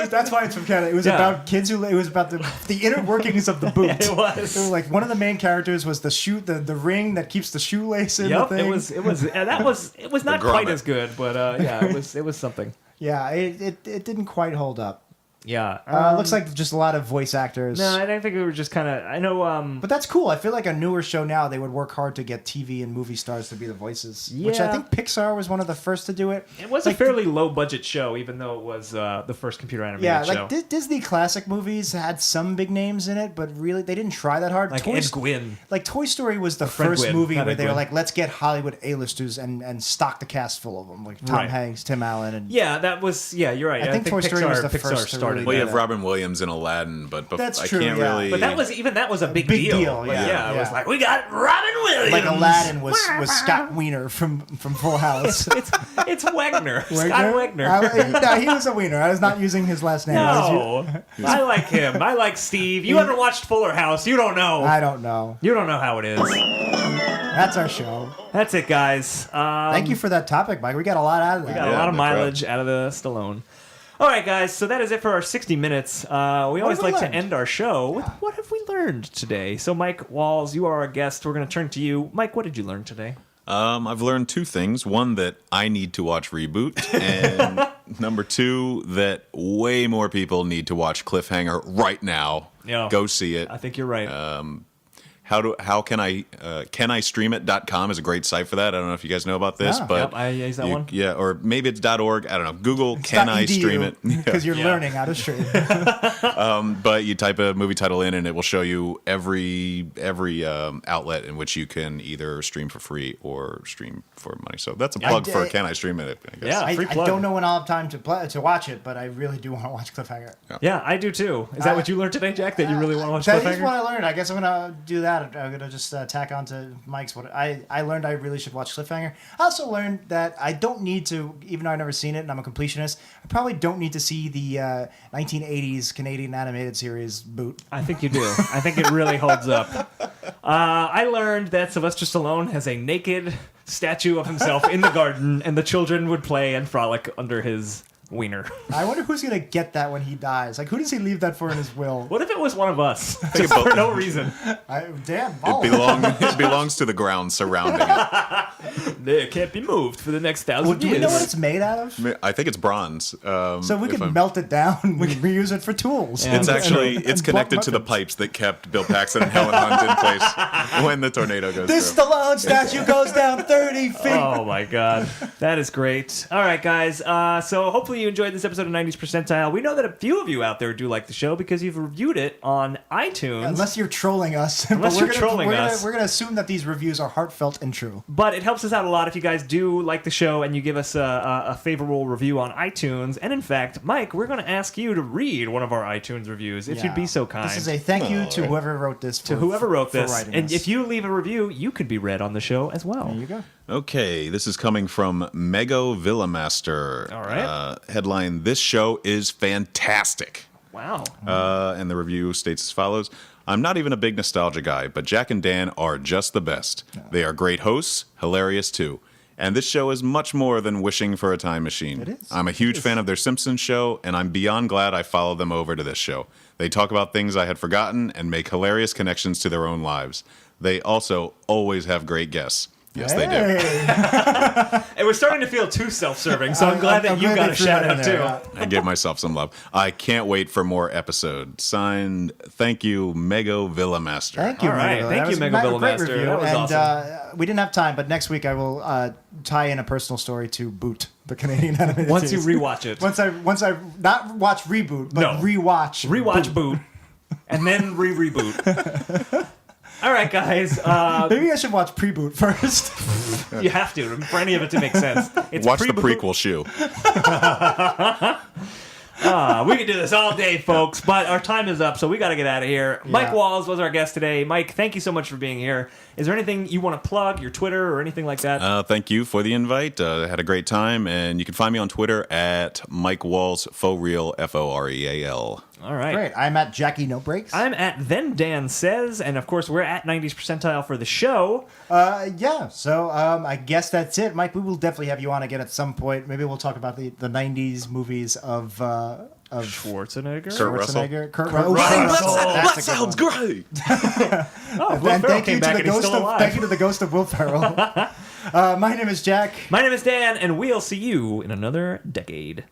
That's why it's from Canada. It was about kids who. It was about the inner workings of the boot. It was. It was like one of the main characters was the ring that keeps the shoelace in the thing. It was not quite as good, but it was something. Yeah, it didn't quite hold up. Yeah. Looks like just a lot of voice actors. No, I don't think we were just kind of... I know... But that's cool. I feel like a newer show now, they would work hard to get TV and movie stars to be the voices. Yeah. Which I think Pixar was one of the first to do it. It was a fairly low-budget show, even though it was the first computer animated show. Yeah, like Disney classic movies had some big names in it, but really, they didn't try that hard. Like Ed Gwynn. Like Toy Story was the first movie where they were like, let's get Hollywood A-listers and stock the cast full of them. Like Tom Hanks, Tim Allen. And that was... Yeah, you're right. I think Toy Story was the first to really Well, you have Robin Williams in Aladdin, but that's I true, can't really. But that was a big deal. Yeah, it was like we got Robin Williams. Like Aladdin was Scott Wiener from Full House. It's Wegner. Scott Wegner. No, he was a Wiener. I was not using his last name. No, I like him. I like Steve. You haven't watched Fuller House. You don't know. I don't know. You don't know how it is. That's our show. That's it, guys. Thank you for that topic, Mike. We got a lot out of that. We got a lot of mileage out of the Stallone. All right, guys, so that is it for our 60 minutes. We always like to end our show with what have we learned today? So, Mike Walls, you are our guest. We're going to turn to you. Mike, what did you learn today? I've learned two things. One, that I need to watch Reboot. And number two, that way more people need to watch Cliffhanger right now. Yeah. Go see it. I think you're right. How can I stream it.com is a great site for that. I don't know if you guys know about this, but I use that one. Yeah, or maybe it's .org. I don't know. Google can I stream it? Because you're learning how to stream. But you type a movie title in and it will show you every outlet in which you can either stream for free or stream for money. So that's a plug for Can I Stream It? I guess. Yeah, free plug. I don't know when I'll have time to watch it, but I really do want to watch Cliffhanger. Yeah, I do too. Is that what you learned today, Jack? That you really want to watch That Cliffhanger? is what I learned. I guess I'm gonna do that. I'm gonna just tack on to Mike's. What I learned, I really should watch Cliffhanger. I also learned that I don't need to, even though I've never seen it and I'm a completionist, I probably don't need to see the 1980s Canadian animated series Boot. I think you do. I think it really holds up. I learned that Sylvester Stallone has a naked statue of himself in the garden, and the children would play and frolic under his wiener. I wonder who's gonna get that when he dies. Like, who does he leave that for in his will? What if it was one of us? Just for no reason. It belongs to the ground surrounding it. It can't be moved for the next 1,000 years. Do we know what it's made out of? I think it's bronze. So we can melt it down and reuse it for tools. Yeah. It's connected to the pipes that kept Bill Paxton and Helen Hunt in place when the tornado goes This through. Stallone statue goes down 30 feet. Oh my god. That is great. All right, guys. So hopefully you enjoyed this episode of 90s Percentile. We know that a few of you out there do like the show because you've reviewed it on iTunes. Unless you're trolling us. We're going to assume that these reviews are heartfelt and true. But it helps us out a lot if you guys do like the show and you give us a favorable review on iTunes. And in fact, Mike, we're going to ask you to read one of our iTunes reviews if you'd be so kind. This is a thank you to whoever wrote this. And if you leave a review, you could be read on the show as well. There you go. Okay, this is coming from Mego Villamaster. All right. Headline, "This show is fantastic." Wow. And the review states as follows. I'm not even a big nostalgia guy, but Jack and Dan are just the best. They are great hosts, hilarious too. And this show is much more than wishing for a time machine. It is. I'm a huge fan of their Simpsons show, and I'm beyond glad I followed them over to this show. They talk about things I had forgotten and make hilarious connections to their own lives. They also always have great guests. Yes, they do. It was starting to feel too self-serving, so I'm glad that you got a shout out too. I give myself some love. I can't wait for more episodes. Signed, thank you, Mego Villamaster. Thank you, All right. Mego. Thank That you, was Mego a great Villamaster. review. That was and awesome. we didn't have time, but next week I will tie in a personal story to Boot, the Canadian animated Once you series. rewatch it. Once I not watch Reboot, but No. rewatch Boot, and then reboot. All right, guys. Maybe I should watch Pre-Boot first. You have to for any of it to make sense. It's Watch the pre-boot. prequel shoe. We could do this all day, folks, but our time is up, so we got to get out of here. Mike Walls was our guest today. Mike, thank you so much for being here. Is there anything you want to plug, your Twitter or anything like that? Thank you for the invite. I had a great time, and you can find me on Twitter at Mike Walls Faux Real Foreal. All right. Great. I'm at Jackie No Breaks. I'm at Then Dan Says, and of course we're at 90s Percentile for the show. So I guess that's it. Mike, we will definitely have you on again at some point. Maybe we'll talk about the 90s movies of Schwarzenegger? Kurt Russell. Schwarzenegger. Kurt Russell. Russell. That That's a good sounds one. great. Oh, Will And Ferrell thank came you back to the and he's ghost still of alive. thank you to the ghost of Will Ferrell. My name is Jack. My name is Dan, and we'll see you in another decade.